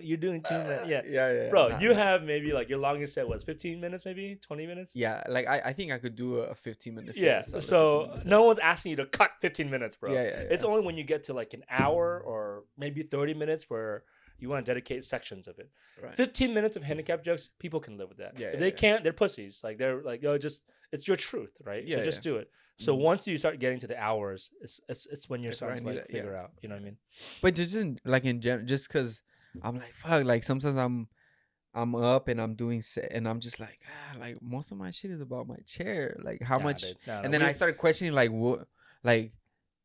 you're doing too much. Yeah. Yeah. Bro, Nah, you nah. have maybe like your longest set was 15 minutes, maybe 20 minutes. Yeah, like I think I could do a 15-minute set. Yeah, a solid so 15-minute set. no one's asking you to cut 15 minutes, bro. Yeah. It's only when you get to like an hour or maybe 30 minutes where you want to dedicate sections of it. Right. 15 minutes of handicap jokes, people can live with that. Yeah, if yeah, they yeah. can't, they're pussies. Like they're like, oh, just it's your truth, right? Yeah, so just yeah. do it. So Mhm. once you start getting to the hours, it's when you're It's where starting to I need like it, yeah. figure out. You know what I mean? But just in general, just because I'm like fuck, like sometimes I'm up and I'm doing set and I'm just like like most of my shit is about my chair. Like how Nah, much? dude. Nah, And then I started questioning like what, like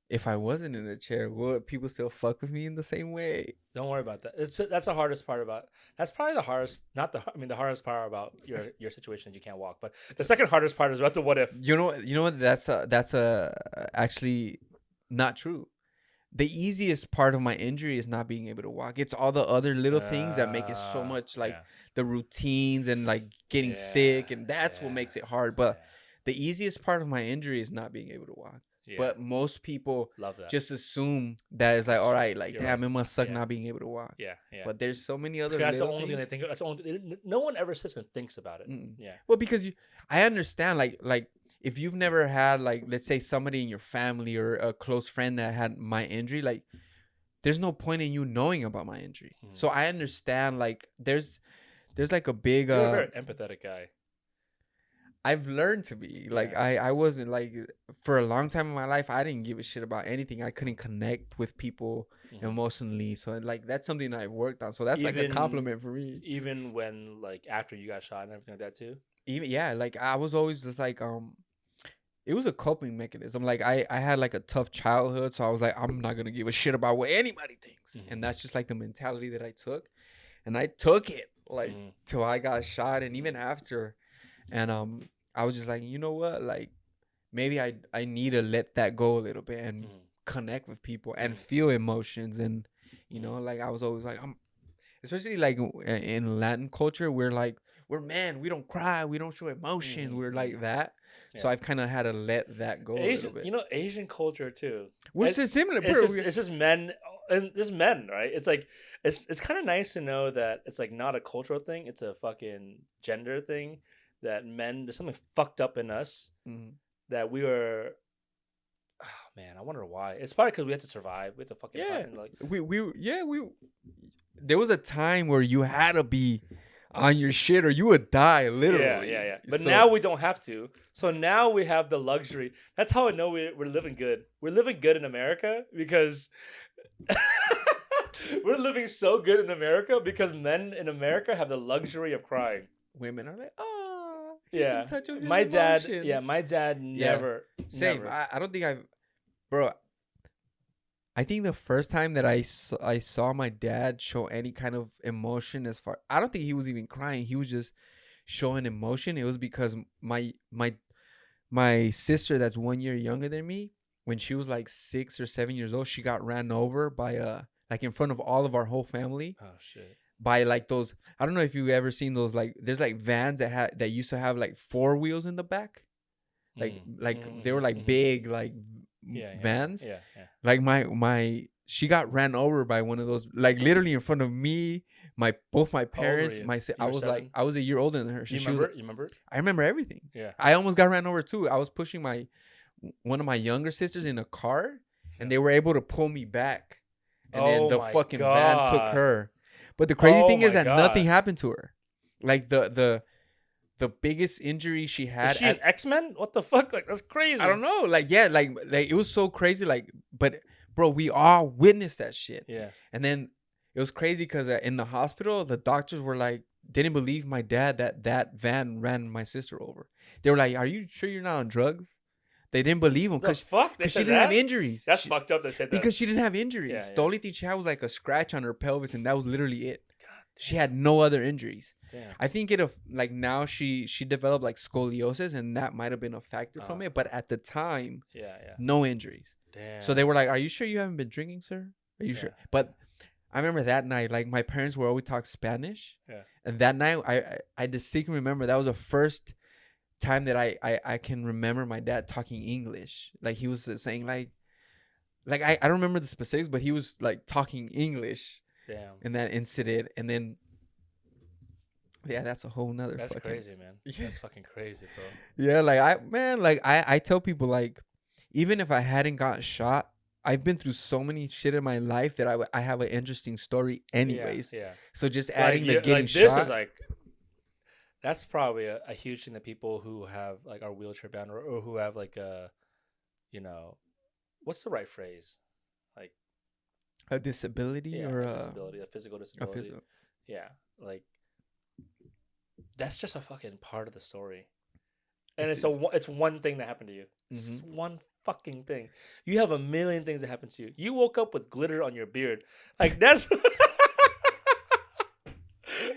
if I wasn't in a chair, would people still fuck with me in the same way? Don't worry about that. That's the hardest part about. That's probably the hardest. Not the. I mean, the hardest part about your situation is you can't walk. But the second hardest part is about the what if. You know what? That's actually not true. The easiest part of my injury is not being able to walk. It's all the other little things that make it so much like Yeah. the routines and like getting sick, and that's what makes it hard. But the easiest part of my injury is not being able to walk. Yeah. But most people Love that. just assume that it's like, all right, like You're damn, right. it must suck Yeah. not being able to walk. Yeah. But there's so many other That's the little only thing they things. think. That's the only. No one ever sits and thinks about it. Mm-mm. Yeah. Well, because I understand, like if you've never had like, let's say somebody in your family or a close friend that had my injury, like there's no point in you knowing about my injury. So I understand, like there's like a big You're a very empathetic guy. I've learned to be like, I wasn't like, for a long time in my life I didn't give a shit about anything. I couldn't connect with people emotionally, so like that's something I've worked on. So that's like a compliment for me. Even when like after you got shot and everything like that too. Even like I was always just like it was a coping mechanism. Like I had like a tough childhood, so I was like, I'm not gonna give a shit about what anybody thinks. And that's just like the mentality that I took. And I took it like till I got shot, and even after. And I was just like, you know what? Like maybe I need to let that go a little bit and connect with people and feel emotions. And you know, like I was always like, especially like in Latin culture, we're men, we don't cry, we don't show emotions, we're like that. So I've kind of had to let that go a little bit. You know, Asian culture too. We're so similar. It's just men, and just men, right? It's like it's kind of nice to know that it's like not a cultural thing. It's a fucking gender thing. That men, there's something fucked up in us that we were. Oh man, I wonder why. It's probably because we had to survive. We had to fucking like we. There was a time where you had to be on your shit or you would die, literally. Yeah. But now we don't have to. So now we have the luxury. That's how I know we're living good. We're living good in America because we're living so good in America because men in America have the luxury of crying. Women are like, oh, yeah. in touch with his my dad, emotions. my dad never. Same. Never. I don't think bro. I think the first time that I saw my dad show any kind of emotion, I don't think he was even crying. He was just showing emotion. It was because my sister, that's 1 year younger than me, when she was like 6 or 7 years old, she got ran over by like in front of all of our whole family. Oh shit. By like those, I don't know if you've ever seen those, like there's like vans that used to have like 4 wheels in the back. Like they were like big like vans. Yeah. Like she got ran over by one of those, like literally in front of me, both my parents, I was 7? I was a year older than her. You remember? I remember everything. Yeah. I almost got ran over too. I was pushing one of my younger sisters in a car, and they were able to pull me back. And then the fucking van took her. But the crazy thing is that nothing happened to her. Like the biggest injury she had. Is she an X-Men? What the fuck? Like that's crazy. I don't know. Like yeah, like it was so crazy. Like but bro, we all witnessed that shit. Yeah. And then it was crazy because in the hospital, the doctors were like, didn't believe my dad that van ran my sister over. They were like, are you sure you're not on drugs? They didn't believe him because she didn't have injuries. That's fucked up. They said that because she didn't have injuries. Yeah, The only thing she had was like a scratch on her pelvis, and that was literally it. God damn. She had no other injuries. Damn. I think like now she developed like scoliosis, and that might have been a factor from it. But at the time, no injuries. Damn. So they were like, "Are you sure you haven't been drinking, sir? Are you sure?" But I remember that night, like my parents were always talk Spanish. Yeah. And that night, I distinctly remember that was the first time that I can remember my dad talking English. Like he was saying like I don't remember the specifics, but he was like talking English. Damn. In that incident, and then that's a whole nother. That's fucking, crazy, man. That's fucking crazy, bro. Yeah, like I tell people like, even if I hadn't gotten shot, I've been through so many shit in my life that I have an interesting story anyways. Yeah. So just adding the getting like, shot. This is like, that's probably a huge thing that people who have like are wheelchair bound or who have like a, what's the right phrase? Like a disability or a disability, a physical disability. Yeah, like that's just a fucking part of the story, and it's one thing that happened to you. Mm-hmm. It's one fucking thing. You have a million things that happen to you. You woke up with glitter on your beard, like that's.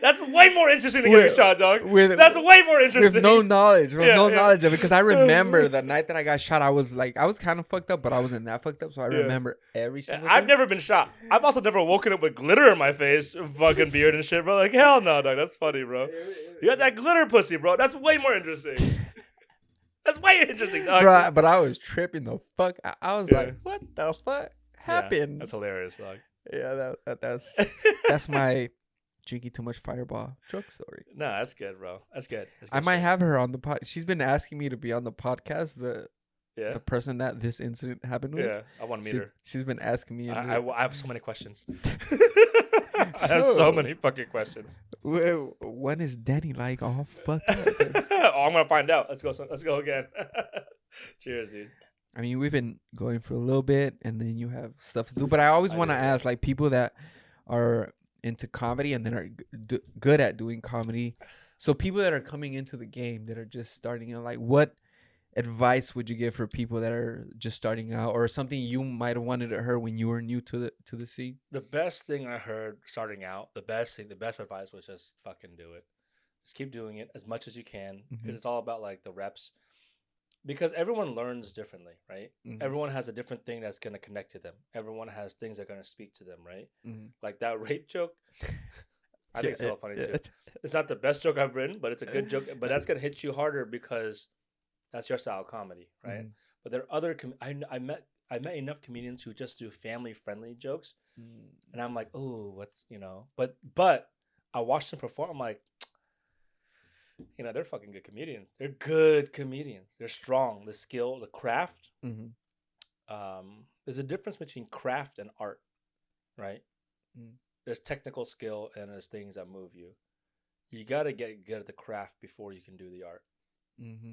That's way more interesting than getting shot, dog. That's way more interesting. With no knowledge, knowledge of it. Because I remember the night that I got shot, I was kind of fucked up, but I wasn't that fucked up. So I remember every single thing. I've never been shot. I've also never woken up with glitter in my face, fucking beard and shit, bro. Like, hell no, dog. That's funny, bro. You got that glitter pussy, bro. That's way more interesting. That's way interesting, dog. Bro, but I was tripping the fuck. I was like, what the fuck happened? Yeah, that's hilarious, dog. Yeah, that's my drinking too much Fireball drug story. No, that's good, bro. That's good. I might have her on the pod. She's been asking me to be on the podcast. The person that this incident happened with. Yeah, I want to meet her. She's been asking me. I have so many questions. I have so many fucking questions. When is Danny like all fucked up? Oh, I'm gonna find out. Let's go again. Cheers, dude. I mean, we've been going for a little bit, and then you have stuff to do. But I always want to ask, like, people that are into comedy and then are good at doing comedy. So people that are coming into the game that are just starting out, like, what advice would you give for people that are just starting out, or something you might have wanted to hear when you were new to the scene? The best thing I heard starting out, the best advice was just fucking do it. Just keep doing it as much as you can, because it's all about like the reps. Because everyone learns differently, right? Mm-hmm. Everyone has a different thing that's going to connect to them. Everyone has things that are going to speak to them, right? Mm-hmm. Like that rape joke. I think it's a little funny too. It's not the best joke I've written, but it's a good joke. But that's going to hit you harder because that's your style of comedy, right? Mm-hmm. But there are other I met enough comedians who just do family friendly jokes, and I'm like, oh, what's But I watched them perform. I'm like, they're fucking good comedians. They're good comedians. They're strong. The skill, the craft. Mm-hmm. There's a difference between craft and art, right? Mm. There's technical skill and there's things that move you. You got to get good at the craft before you can do the art. Mm-hmm.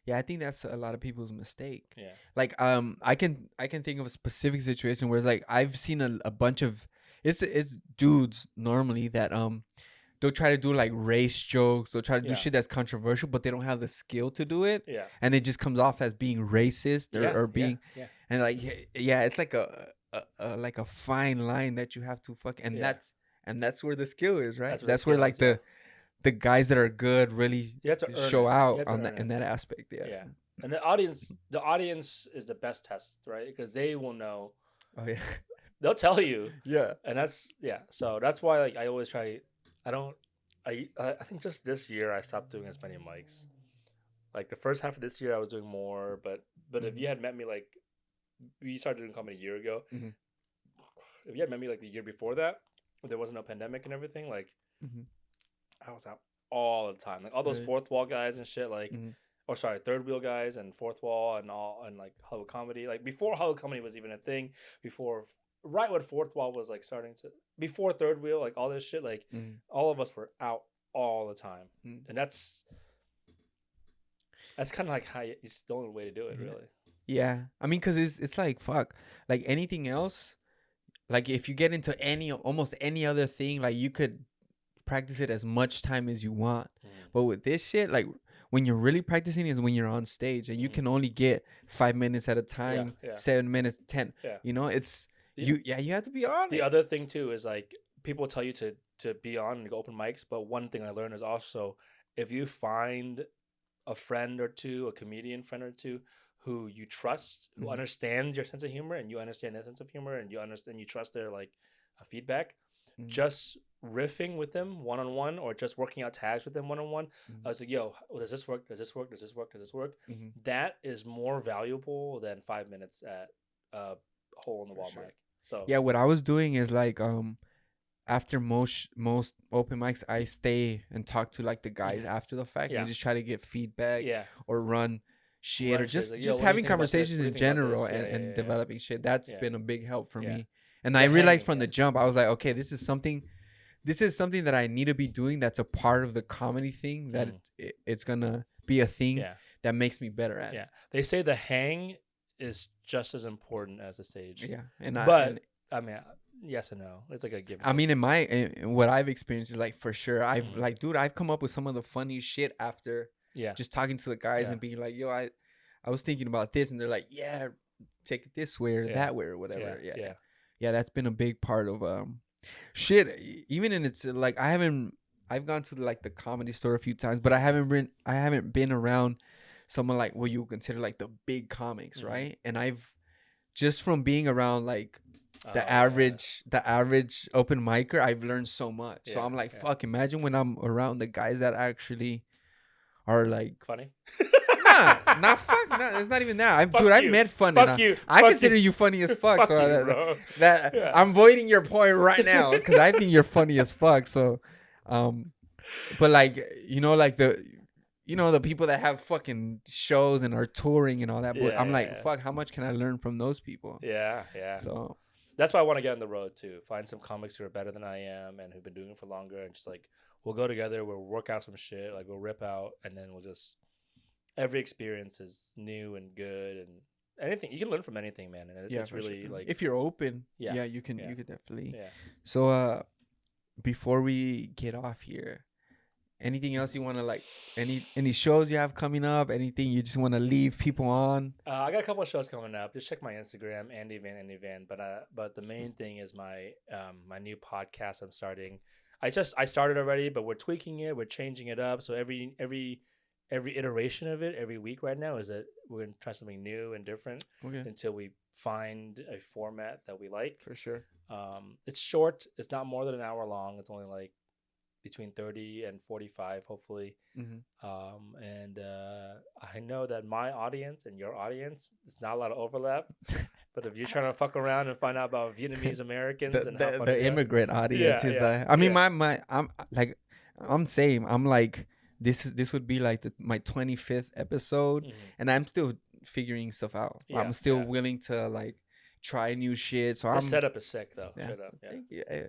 Yeah, I think that's a lot of people's mistake. Yeah. Like, I can think of a specific situation where it's like I've seen a bunch of it's dudes normally that they'll try to do like race jokes. They'll try to do shit that's controversial, but they don't have the skill to do it. Yeah. And it just comes off as being racist or being, and like, it's like a fine line that you have to that's where the skill is, right? That's where like the guys that are good really show out in that aspect. Yeah. Yeah. And the audience is the best test, right? Because they will know. Oh yeah. They'll tell you. Yeah. And so that's why like I always try. I think just this year I stopped doing as many mics. Like the first half of this year I was doing more, but if you had met me like we started doing comedy a year ago, if you had met me like the year before that, when there wasn't no pandemic and everything, like I was out all the time. Like all those fourth wall guys and shit, like third wheel guys and fourth wall and like Hollywood comedy. Like before Hollywood comedy was even a thing, right when fourth wall was like starting to before third wheel, like all this shit, like all of us were out all the time, and that's kind of like how it's the only way to do it, really. Yeah, I mean, cause it's like fuck, like anything else, like if you get into almost any other thing, like you could practice it as much time as you want. But with this shit, like when you're really practicing is when you're on stage and you can only get 5 minutes at a time, 7 minutes, 10. Yeah. You know, it's you have to be on The it. other thing too is like people tell you to be on and go open mics, but one thing I learned is also if you find a friend or two, a comedian friend or two who you trust, who understands your sense of humor and you understand their sense of humor and you trust their like feedback, just riffing with them one-on-one or just working out tags with them one-on-one. I was like, yo, does this work? Does this work? Does this work? Does this work? That is more valuable than 5 minutes at a hole in the wall mic. So yeah, what I was doing is like after most open mics, I stay and talk to like the guys after the fact and just try to get feedback or run shit or just like, just having conversations in general and developing shit. That's been a big help for me. And I realized from the jump, I was like, okay, this is something that I need to be doing. That's a part of the comedy thing that it's gonna be a thing that makes me better at. Yeah, they say the hang is just as important as the stage. Yeah, I mean, yes and no. It's like a give. I mean, in what I've experienced is like for sure. I've like, dude, I've come up with some of the funniest shit after just talking to the guys and being like, yo, I was thinking about this, and they're like, yeah, take it this way or that way or whatever. Yeah, that's been a big part of shit. Even in it's like I've gone to like the Comedy Store a few times, but I haven't been around someone like what you would consider like the big comics, right? And I've just from being around like the average open micer, I've learned so much. So I'm like, fuck, imagine when I'm around the guys that actually are like funny. It's not even that. I've met funny. Fuck you. I consider you funny as fuck. Fuck so you, bro. I'm voiding your point right now because I think you're funny as fuck. So, but like like the people that have fucking shows and are touring and all that. But I'm like, fuck, how much can I learn from those people? Yeah. So that's why I want to get on the road too. Find some comics who are better than I am and who've been doing it for longer, and just like we'll go together. We'll work out some shit. Like we'll rip out, and then we'll just. Every experience is new and good, and anything you can learn from anything, man. And it's really like if you're open, you can definitely. Yeah. So before we get off here, anything else you want to like? Any shows you have coming up? Anything you just want to leave people on? I got a couple of shows coming up. Just check my Instagram, Andy Van. But the main thing is my my new podcast I'm starting. I started already, but we're tweaking it. We're changing it up. So every iteration of it every week right now is that we're going to try something new and different until we find a format that we like. For sure. It's short. It's not more than an hour long. It's only like between 30 and 45, hopefully. And I know that my audience and your audience, it's not a lot of overlap. But if you're trying to fuck around and find out about Vietnamese Americans and how the immigrant audience is like, I mean, I'm like, I'm saying, I'm like, this would be like my 25th episode, and I'm still figuring stuff out. I'm still willing to like try new shit. So the setup is sick though. Yeah. Straight up. Yeah.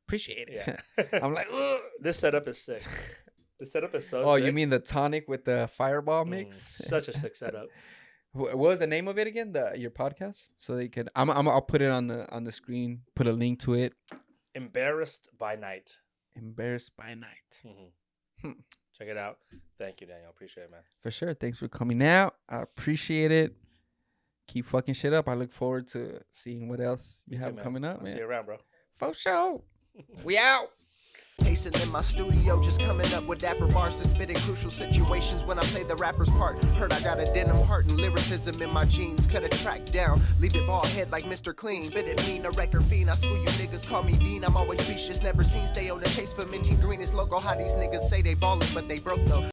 Appreciate it. Yeah. I'm like, ugh. This setup is sick. The setup is so. Oh, sick. You mean the tonic with the fireball mix? Such a sick setup. What was the name of it again? Your podcast, so they could. I'll put it on the screen. Put a link to it. Embarrassed by Night. Embarrassed by Night. Check it out. Thank you, Daniel. Appreciate it, man. For sure. Thanks for coming out. I appreciate it. Keep fucking shit up. I look forward to seeing what else you have coming up, man. See you around, bro. For sure. We out. Pacing in my studio, just coming up with dapper bars to spit in crucial situations when I play the rapper's part. Heard I got a denim heart and lyricism in my jeans. Cut a track down, leave it bald head like Mr. Clean. Spit it mean, a record fiend. I school you niggas, call me Dean. I'm always speechless, never seen. Stay on the chase for minty green. It's local how these niggas say they ballin', but they broke though.